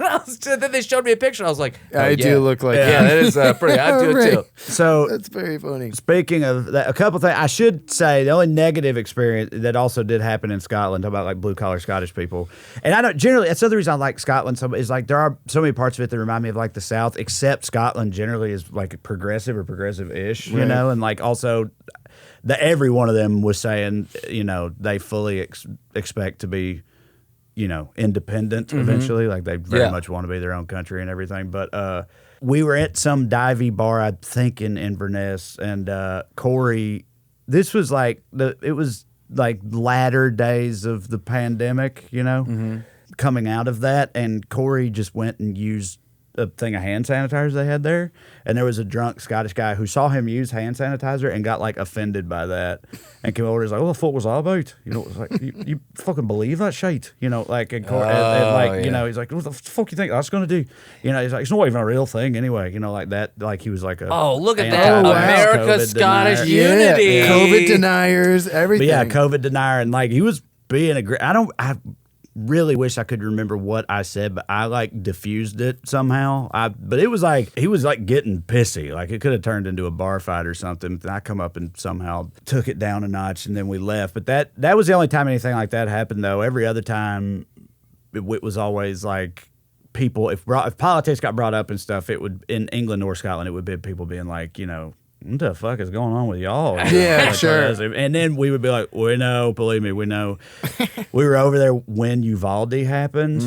Then they showed me a picture. I was like, I do look like that is pretty. I do it too. So That's very funny. speaking of that, a couple things I should say. The only negative experience that also did happen in Scotland, about like blue collar Scottish people, and I don't generally. That's the other reason I like Scotland. So is like there are so many parts of it that remind me of like the South, except Scotland generally is like progressive or progressive-ish, and like also every one of them was saying, they fully expect to be, independent eventually. Like they very much want to be their own country and everything. But we were at some divey bar, I think in Inverness, and Corey, this was like it was like latter days of the pandemic, coming out of that, and Corey just went and used a thing of hand sanitizer they had there, and there was a drunk Scottish guy who saw him use hand sanitizer and got like offended by that, and came over and was like, "What the fuck was that about?" It's like you fucking believe that shit, like, and he's like, "What the fuck you think that's gonna do?" He's like, "It's not even a real thing anyway," like that, like he was like a look at that, America Scottish unity, COVID deniers, everything. But yeah, COVID denier, and like he was being I really wish I could remember what I said, but I like diffused it somehow. But it was like he was like getting pissy, like it could have turned into a bar fight or something. And I come up and somehow took it down a notch, and then we left. But that was the only time anything like that happened, though. Every other time, it was always like people, if politics got brought up and stuff, it would, in England or Scotland, it would be people being like, what the fuck is going on with y'all? Yeah, sure. And then we would be like, we know, believe me, we know. We were over there when Uvalde happened,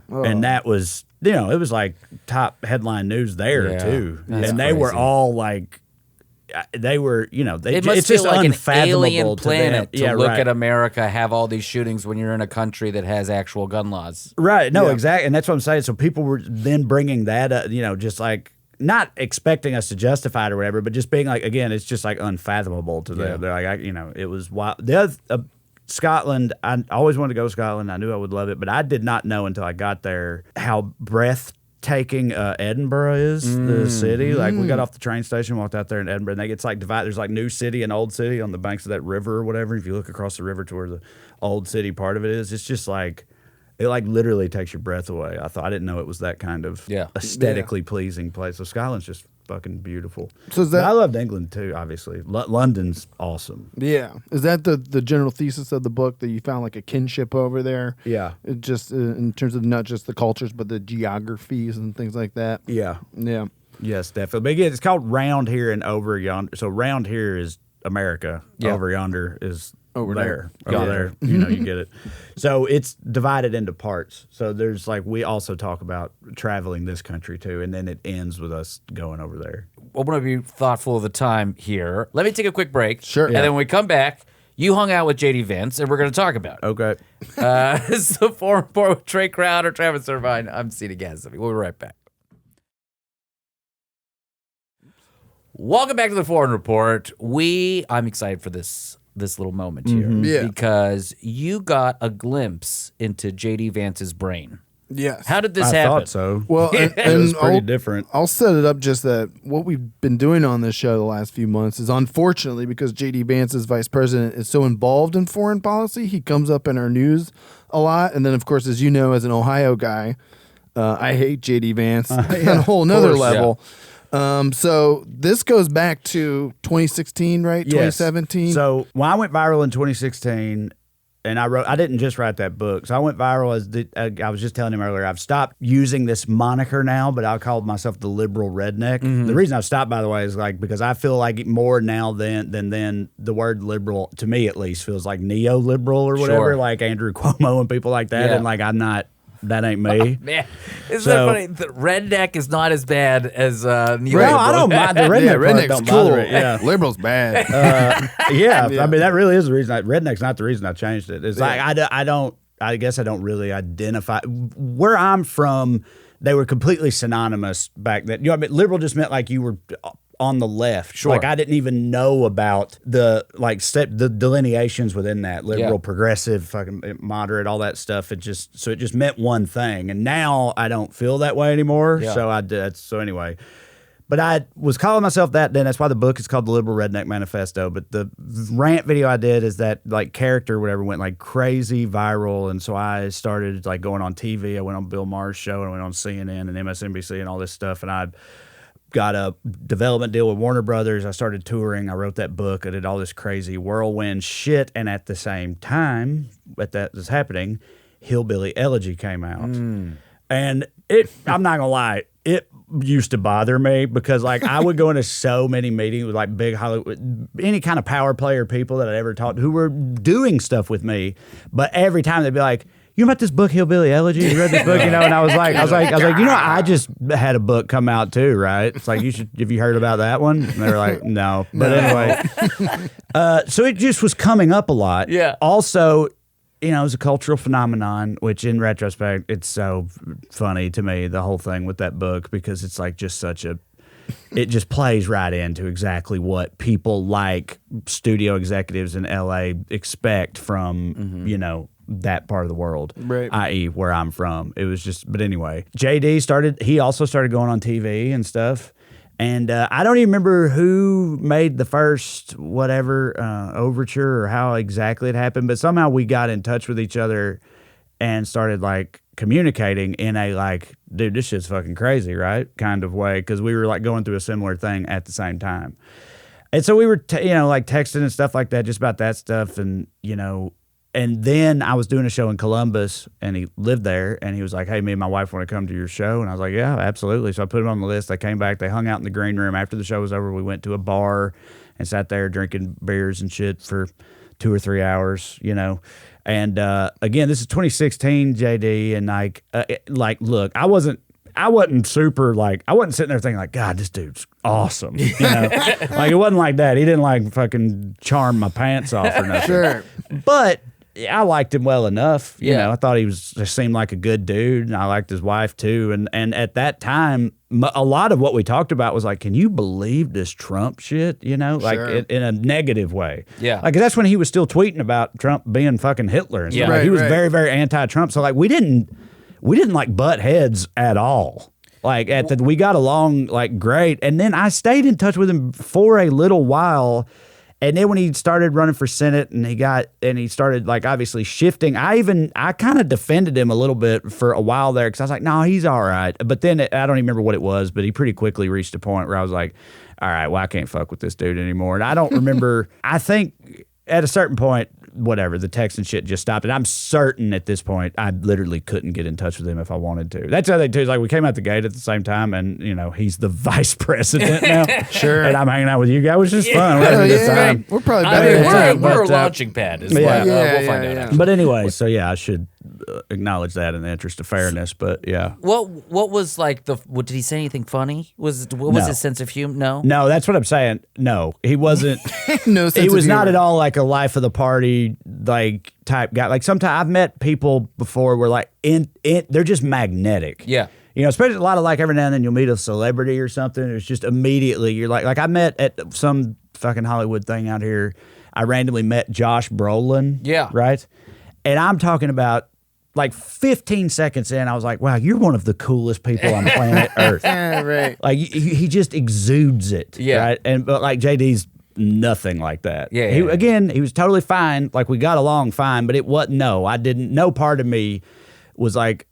and that was, it was like top headline news there too. That's and they crazy. were all like, they were, It must it's feel just like an unfathomable alien planet to them. to look at America, have all these shootings when you're in a country that has actual gun laws. Right. No, Yeah. exactly. And that's what I'm saying. So people were then bringing that up, just like, not expecting us to justify it or whatever, but just being like, again, it's just like unfathomable to them. They're like, it was wild. The other, Scotland, I always wanted to go to Scotland. I knew I would love it, but I did not know until I got there how breathtaking Edinburgh is, the city. Like, we got off the train station, walked out there in Edinburgh, and it's like divided. There's like new city and old city on the banks of that river or whatever. If you look across the river to where the old city part of it is, it's just like, it like literally takes your breath away. I didn't know it was that kind of aesthetically pleasing place. So Scotland's just fucking beautiful. So is that- But I loved England too, obviously. London's awesome. Yeah. Is that the general thesis of the book, that you found like a kinship over there? Yeah. It just in terms of not just the cultures, but the geographies and things like that. Yeah. Yeah. Yes, definitely. But again, it's called Round Here and Over Yonder. So round here is America. Yeah. Over yonder is Over there. there. Over there. You get it. So it's divided into parts. So there's like, we also talk about traveling this country too, and then it ends with us going over there. I want to be thoughtful of the time here. Let me take a quick break. Sure. And then when we come back, you hung out with JD Vance, and we're going to talk about it. Okay. This is the Foreign Report with Trae Crowder, Travis Irvine. I'm Seena Gadsby. We'll be right back. Welcome back to the Foreign Report. I'm excited for this little moment here Yeah. because you got a glimpse into JD Vance's brain. Yes. How did this I happen? thought so. Well, and It was pretty I'll- different. I'll set it up just that what we've been doing on this show the last few months is, unfortunately, because J.D. Vance's vice president is so involved in foreign policy, he comes up in our news a lot. And then, of course, as you know, as an Ohio guy, I hate J.D. Vance on a whole nother course, level. So this goes back to 2016, right? Yes. 2017. So when I went viral in 2016, and I didn't just write that book. So I went viral I was just telling him earlier, I've stopped using this moniker now, but I called myself the liberal redneck. The reason I've stopped, by the way, is like, because I feel like more now than the word liberal, to me at least, feels like neoliberal or whatever, Sure. like Andrew Cuomo and people like that. Yeah. And like, that ain't me. Man, isn't So- that funny? The redneck is not as bad as Neil. No, I don't mind the redneck yeah, part. redneck's Don't cool. bother it. Yeah. Liberal's bad. Yeah, Yeah. I mean that really is the reason. Redneck's not the reason I changed it. It's like I guess I don't really identify where I'm from. They were completely synonymous back then. I mean, liberal just meant like you were on the left. Sure. Like I didn't even know about the the delineations within that liberal, Yeah. progressive, fucking moderate, all that stuff. It just meant one thing. And now I don't feel that way anymore. Yeah. So I did. So anyway. But I was calling myself that then. That's why the book is called The Liberal Redneck Manifesto. But the rant video I did is that like character, whatever, went like crazy viral. And so I started like going on TV. I went on Bill Maher's show and I went on CNN and MSNBC and all this stuff. And I got a development deal with Warner Brothers. I started touring. I wrote that book. I did all this crazy whirlwind shit. And at the same time, that was happening, Hillbilly Elegy came out. And I'm not gonna lie, it used to bother me because like I would go into so many meetings with like big Hollywood, any kind of power player people that I'd ever talked to who were doing stuff with me, but every time they'd be like, "You about this book, Hillbilly Elegy? You read this book, you know?" And I was like, I just had a book come out too, right? It's like, have you heard about that one? And they were like, no. But anyway, so it just was coming up a lot. Yeah. Also, it was a cultural phenomenon, which in retrospect, it's so funny to me, the whole thing with that book, because it's like just it just plays right into exactly what people like studio executives in LA expect from, that part of the world, Right. i.e. where I'm from. It was just, but anyway, JD he also started going on TV and stuff. And I don't even remember who made the first overture or how exactly it happened, but somehow we got in touch with each other and started like communicating in a like, dude, this shit's fucking crazy, right? Kind of way, because we were like going through a similar thing at the same time. And so we were, like texting and stuff like that, just about that stuff. And, And then I was doing a show in Columbus, and he lived there, and he was like, hey, me and my wife want to come to your show. And I was like, yeah, absolutely. So I put him on the list. They came back. They hung out in the green room. After the show was over, we went to a bar and sat there drinking beers and shit for 2 or 3 hours, you know. And again, this is 2016, JD, and look, I wasn't super like, I wasn't sitting there thinking like, God, this dude's awesome. You know, like it wasn't like that. He didn't like fucking charm my pants off or nothing. Sure. But I liked him well enough. You know, I thought he seemed like a good dude, and I liked his wife too. And at that time, a lot of what we talked about was like, can you believe this Trump shit? You know, like in a negative way. Yeah. Like that's when he was still tweeting about Trump being fucking Hitler and stuff. Like, he was very, very anti-Trump. So like we didn't like butt heads at all. Like we got along like great. And then I stayed in touch with him for a little while. And then when he started running for Senate and he started like obviously shifting, I kind of defended him a little bit for a while there because I was like, no, he's all right. But then I don't even remember what it was, but he pretty quickly reached a point where I was like, all right, well, I can't fuck with this dude anymore. And I don't remember, I think at a certain point, whatever, the text and shit just stopped. And I'm certain at this point, I literally couldn't get in touch with him if I wanted to. That's the other thing, too. Is like we came out the gate at the same time, and, you know, he's the vice president now. Sure. And I'm hanging out with you guys, which is fun. We're having a good time. We're probably I better mean, than we're a but, launching pad. Is yeah. what, Yeah, we'll find out. yeah. But anyway, so yeah, I should acknowledge that in the interest of fairness. But yeah. What was like what did he say anything funny? What was his sense of humor? No, that's what I'm saying. No, he wasn't. No sense He was of not humor. at all like a life of the party like type guy. Like sometimes I've met people before where like they're just magnetic. Yeah. You know, especially a lot of like every now and then you'll meet a celebrity or something. It's just immediately you're like I met at some fucking Hollywood thing out here. I randomly met Josh Brolin. Yeah. Right. And I'm talking about like 15 seconds in, I was like, wow, you're one of the coolest people on planet Earth. Yeah, right. Like he just exudes it. Yeah. Right. But like JD's nothing like that. Yeah. Again, he was totally fine. Like we got along fine, but it wasn't. No part of me was like,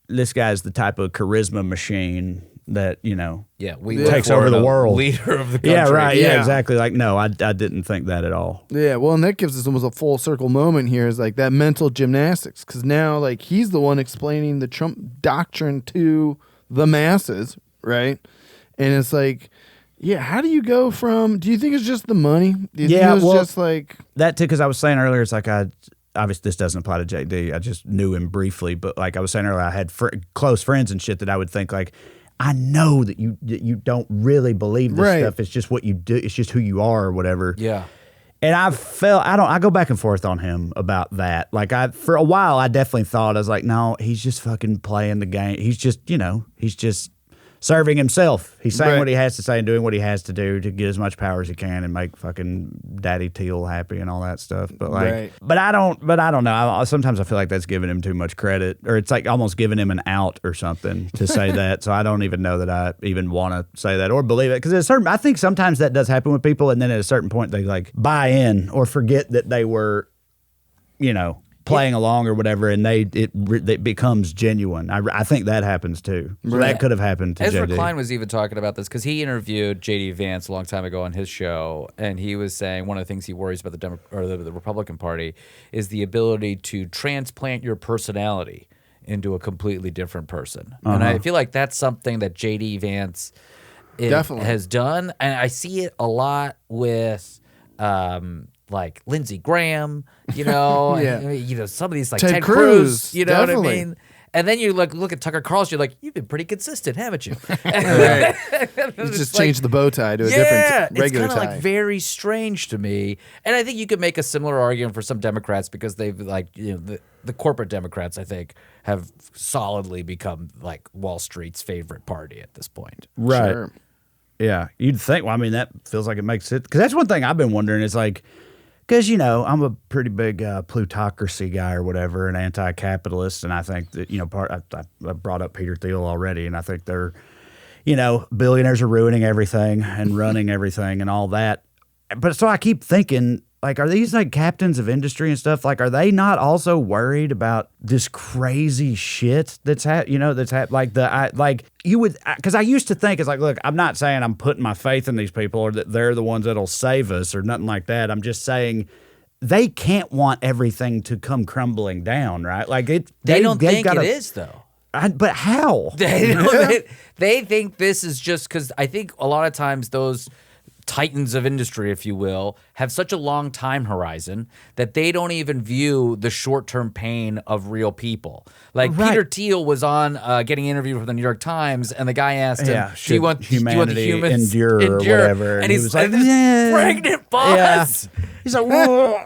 this guy's the type of charisma machine that, you know, takes over the world. Leader of the country. Yeah, right. Yeah, Yeah. exactly. Like, no, I didn't think that at all. Yeah, well, and that gives us almost a full circle moment here is like that mental gymnastics because now like he's the one explaining the Trump doctrine to the masses, right? And it's like, yeah, how do you go from? Do you think it's just the money? Do you think it's just like that too? Because I was saying earlier, it's like obviously this doesn't apply to JD. I just knew him briefly, but like I was saying earlier, I had close friends and shit that I would think like, I know that you don't really believe this stuff. It's just what you do. It's just who you are or whatever. Yeah. And I go back and forth on him about that. Like for a while, I definitely thought, I was like, no, he's just fucking playing the game. He's just serving himself. He's saying what he has to say and doing what he has to do to get as much power as he can and make fucking Daddy Teal happy and all that stuff. But like, but I don't know. Sometimes I feel like that's giving him too much credit, or it's like almost giving him an out or something to say that. So I don't even know that I even want to say that or believe it because I think sometimes that does happen with people, and then at a certain point they like buy in or forget that they were, you know, playing along or whatever, and it becomes genuine. I think that happens too. So that could have happened to Ezra JD. Klein was even talking about this because he interviewed J.D. Vance a long time ago on his show, and he was saying one of the things he worries about the Republican Party is the ability to transplant your personality into a completely different person. And I feel like that's something that J.D. Vance has done, and I see it a lot with like Lindsey Graham, you know, you know, some of these like Ted Cruz, you know definitely. what I mean? And then you look at Tucker Carlson, you're like, you've been pretty consistent, haven't you? you just changed the bow tie to a different regular it's tie. kind of like very strange to me. And I think you could make a similar argument for some Democrats because they've like, you know, the corporate Democrats, I think, have solidly become like Wall Street's favorite party at this point. Right. Sure. Yeah. You'd think, well, I mean, that feels like it makes sense. Because that's one thing I've been wondering is like, because, you know, I'm a pretty big plutocracy guy or whatever, an anti-capitalist, and I think that, you know, I brought up Peter Thiel already, and I think they're, you know, billionaires are ruining everything and running everything and all that. But so I keep thinking, like, are these like captains of industry and stuff? Like, are they not also worried about this crazy shit that's you would, because I used to think it's like, look, I'm not saying I'm putting my faith in these people or that they're the ones that'll save us or nothing like that. I'm just saying they can't want everything to come crumbling down, right? Like They don't think gotta, it is, though. But how? They think this is just because I think a lot of times those titans of industry, if you will, have such a long time horizon that they don't even view the short-term pain of real people. Like Peter Thiel was on getting interviewed for the New York Times, and the guy asked him, "Do you want the humans endure or whatever?" And he was like, "Yeah, pregnant boss." Yeah. He's like, "Whoa."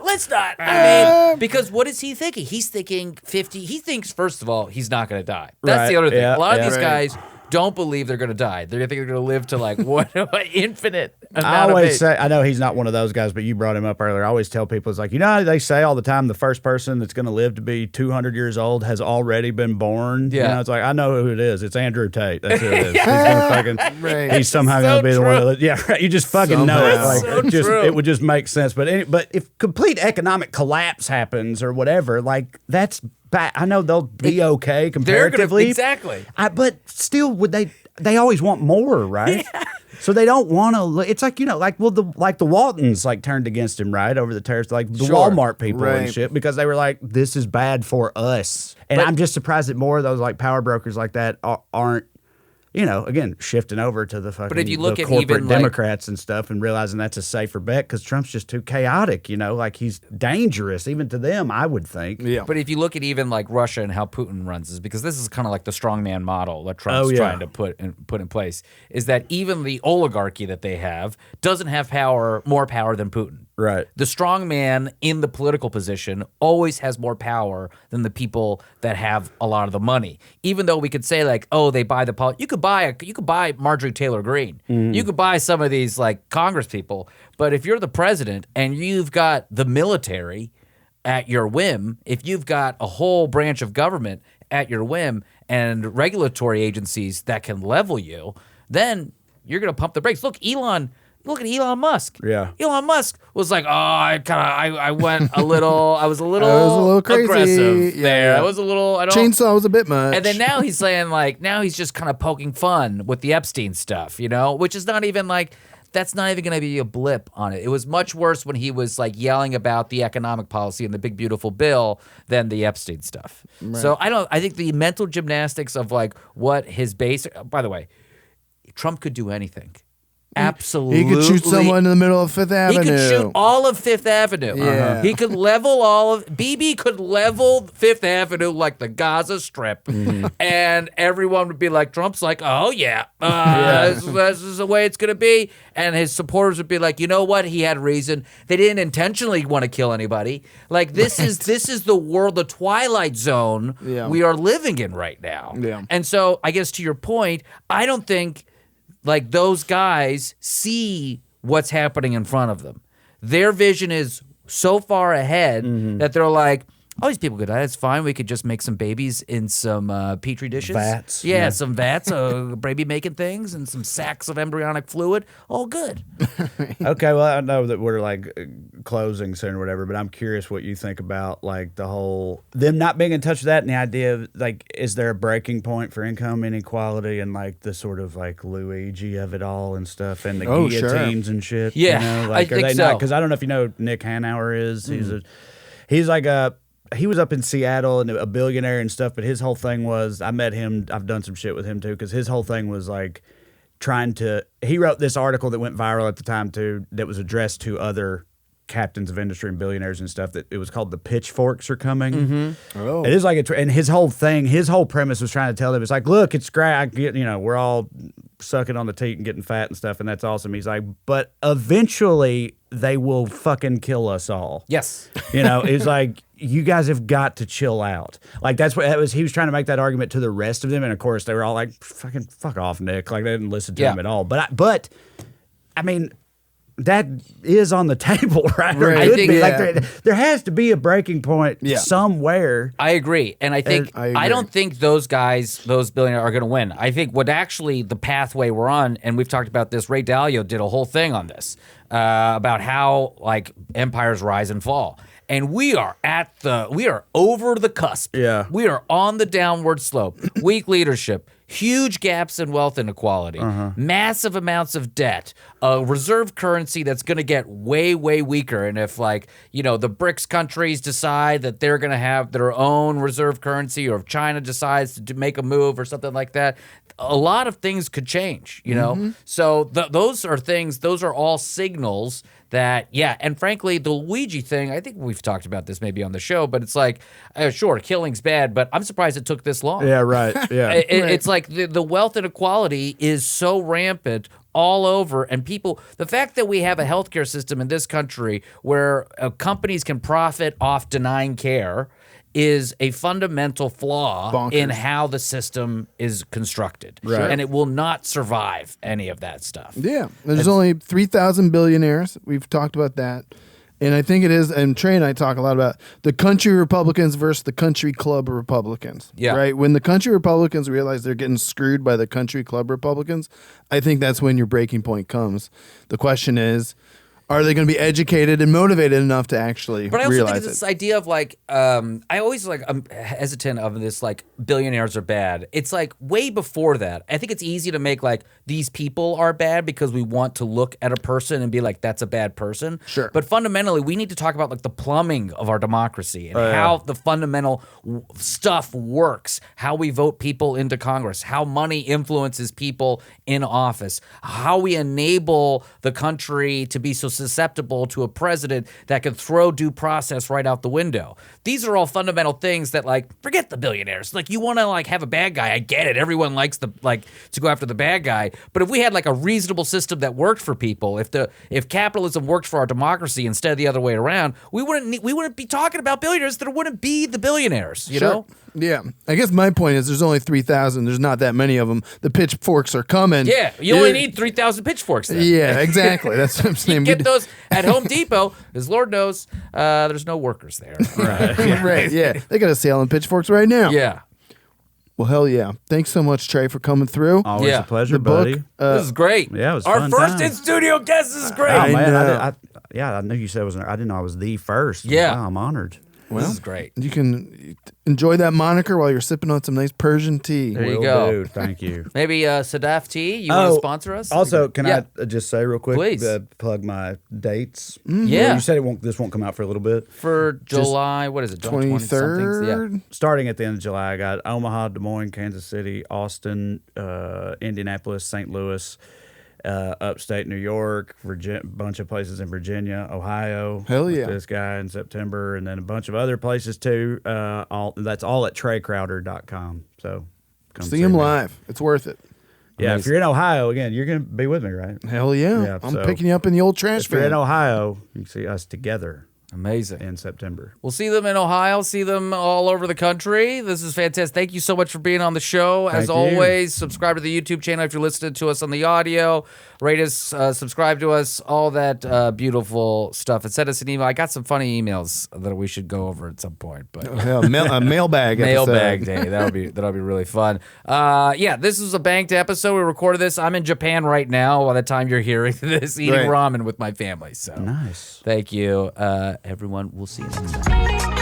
Let's not. I mean, because what is he thinking? He's thinking 50. He thinks, first of all, he's not going to die. That's the other thing. A lot of these guys don't believe they're going to die. They think they're going to live to like what infinite amount I always of age. say, I know he's not one of those guys, but you brought him up earlier. I always tell people, it's like, you know how they say all the time the first person that's going to live to be 200 years old has already been born? Yeah. You know, it's like, I know who it is. It's Andrew Tate. That's who it is. He's gonna fucking, he's somehow going to be the one that yeah, right. You just fucking know it. Like, it would just make sense. But if complete economic collapse happens or whatever, like that's bad. I know they'll be okay comparatively. Exactly. But still, would they always want more, right? Yeah. So they don't want to. It's like, you know, like the Waltons like turned against him, right, over the tariffs, like the Walmart people and shit, because they were like, this is bad for us. And I'm just surprised that more of those like power brokers like that aren't, you know, again, shifting over to the fucking if you look at corporate even, Democrats and stuff and realizing that's a safer bet because Trump's just too chaotic, you know, like he's dangerous even to them, I would think. Yeah. But if you look at even like Russia and how Putin runs, is because this is kind of like the strongman model that Trump's trying to put in place, is that even the oligarchy that they have doesn't have more power than Putin. Right. The strong man in the political position always has more power than the people that have a lot of the money. Even though we could say like, oh, they buy you could buy Marjorie Taylor Greene. You could buy some of these like Congress people. But if you're the president and you've got the military at your whim, if you've got a whole branch of government at your whim and regulatory agencies that can level you, then you're going to pump the brakes. Look at Elon Musk. Yeah. Elon Musk was like, oh, I went a little, I was a little crazy. Aggressive there. Yeah. I was a little, Chainsaw was a bit much. And then now he's saying like, now he's just kind of poking fun with the Epstein stuff, you know, which is not even like, that's not even going to be a blip on it. It was much worse when he was like yelling about the economic policy and the big beautiful bill than the Epstein stuff. Right. So I think the mental gymnastics of like what his basic, by the way, Trump could do anything. Absolutely. He could shoot someone in the middle of Fifth Avenue. He could shoot all of Fifth Avenue. Yeah. He could level BB could level Fifth Avenue like the Gaza Strip. And everyone would be like, Trump's like, oh yeah, this is the way it's going to be. And his supporters would be like, you know what? He had reason. They didn't intentionally want to kill anybody. Like this is the world, the twilight zone we are living in right now. Yeah. And so I guess to your point, I don't think like those guys see what's happening in front of them. Their vision is so far ahead that they're like, oh, these people could die. It's fine. We could just make some babies in some Petri dishes. Vats. Yeah, some vats of baby making things and some sacks of embryonic fluid. All good. Okay, well, I know that we're like closing soon or whatever, but I'm curious what you think about like the whole, them not being in touch with that and the idea of like, is there a breaking point for income inequality and like the sort of like Luigi of it all and stuff and the guillotines and shit? Yeah, you know? Like, I think so. Because I don't know if you know who Nick Hanauer is. He's like he was up in Seattle and a billionaire and stuff, but his whole thing was, I met him, I've done some shit with him too, because his whole thing was like he wrote this article that went viral at the time too, that was addressed to other captains of industry and billionaires and stuff, that it was called The Pitchforks Are Coming. Oh. It is like and his whole premise was trying to tell them, it's like, look, it's great, we're all sucking on the teat and getting fat and stuff, and that's awesome. He's like, but eventually they will fucking kill us all. Yes. It's like, you guys have got to chill out. Like that's what that was. He was trying to make that argument to the rest of them, and of course they were all like, "Fucking fuck off, Nick!" Like they didn't listen to him at all. But I mean, that is on the table, right? I think there has to be a breaking point somewhere. I agree, and I think I don't think those guys, those billionaires, are going to win. I think what actually the pathway we're on, and we've talked about this. Ray Dalio did a whole thing on this about how like empires rise and fall. And we are over the cusp. Yeah. We are on the downward slope. Weak leadership, huge gaps in wealth inequality, massive amounts of debt, a reserve currency that's going to get way, way weaker. And if, like, you know, the BRICS countries decide that they're going to have their own reserve currency, or if China decides to make a move or something like that, a lot of things could change, you know? So those are all signals that, yeah, and frankly, the Luigi thing, I think we've talked about this maybe on the show, but it's like, sure, killing's bad, but I'm surprised it took this long. Yeah, right. Yeah. It's like the wealth inequality is so rampant all over, and people, the fact that we have a healthcare system in this country where companies can profit off denying care is a fundamental flaw Bonkers. in how the system is constructed. Right. And it will not survive any of that stuff. Yeah, there's only 3,000 billionaires. We've talked about that. And I think it is, and Trae and I talk a lot about the country Republicans versus the country club Republicans. Yeah. Right? When the country Republicans realize they're getting screwed by the country club Republicans, I think that's when your breaking point comes. The question is, are they going to be educated and motivated enough to actually But I also realize think it? this idea of like, I always like, I'm hesitant of this, like, billionaires are bad. It's like way before that. I think it's easy to make like these people are bad because we want to look at a person and be like, that's a bad person. Sure. But fundamentally, we need to talk about like the plumbing of our democracy and how the fundamental stuff works, how we vote people into Congress, how money influences people in office, how we enable the country to be so susceptible to a president that could throw due process right out the window. These are all fundamental things that, like, forget the billionaires. Like, you want to like have a bad guy. I get it. Everyone likes to go after the bad guy. But if we had like a reasonable system that worked for people, if capitalism worked for our democracy instead of the other way around, we wouldn't be talking about billionaires. There wouldn't be the billionaires. You know? Yeah. I guess my point is there's only 3,000. There's not that many of them. The pitchforks are coming. Yeah, you only need 3,000 pitchforks then. Yeah, exactly. That's what I'm saying. You get those at Home Depot, because Lord knows there's no workers there. Right. Right, yeah. They got a sale on pitchforks right now. Yeah. Well, hell yeah. Thanks so much, Trae, for coming through. Always Yeah. a pleasure, The book, buddy. This is great. Yeah, it was Our fun first time. in-studio guest is great. Oh, man, know. I knew you said it was. I didn't know I was the first. Yeah. Wow, I'm honored. This is great. You can enjoy that moniker while you're sipping on some nice Persian tea. There you Will go. do. Thank you. Maybe Sadaf Tea, you want to sponsor us? Also, can Yeah. I just say real quick? Please. Plug my dates. Yeah. You said this won't come out for a little bit. For July, what is it? 23rd? Yeah. Starting at the end of July, I got Omaha, Des Moines, Kansas City, Austin, Indianapolis, St. Louis, upstate New York, bunch of places in Virginia, Ohio. Hell with yeah. This guy in September, and then a bunch of other places too. That's all at TraeCrowder.com. So come See him me. live. It's worth it. Yeah, if you're in Ohio, again, you're going to be with me, right? Hell yeah. Yeah, I'm so- picking you up in the old trash If you're in van. Ohio, you can see us together Amazing. in September. We'll see them in Ohio, see them all over the country. This is fantastic. Thank you so much for being on the show. As Thank you. always, subscribe to the YouTube channel if you're listening to us on the audio. Rate us, subscribe to us, all that beautiful stuff. And send us an email. I got some funny emails that we should go over at some point. But Hell, a mailbag Mailbag episode. day. That'll be really fun. Yeah, this is a banked episode. We recorded this. I'm in Japan right now by the time you're hearing this, eating Right. ramen with my family. So Nice. thank you, everyone. We'll see you next time.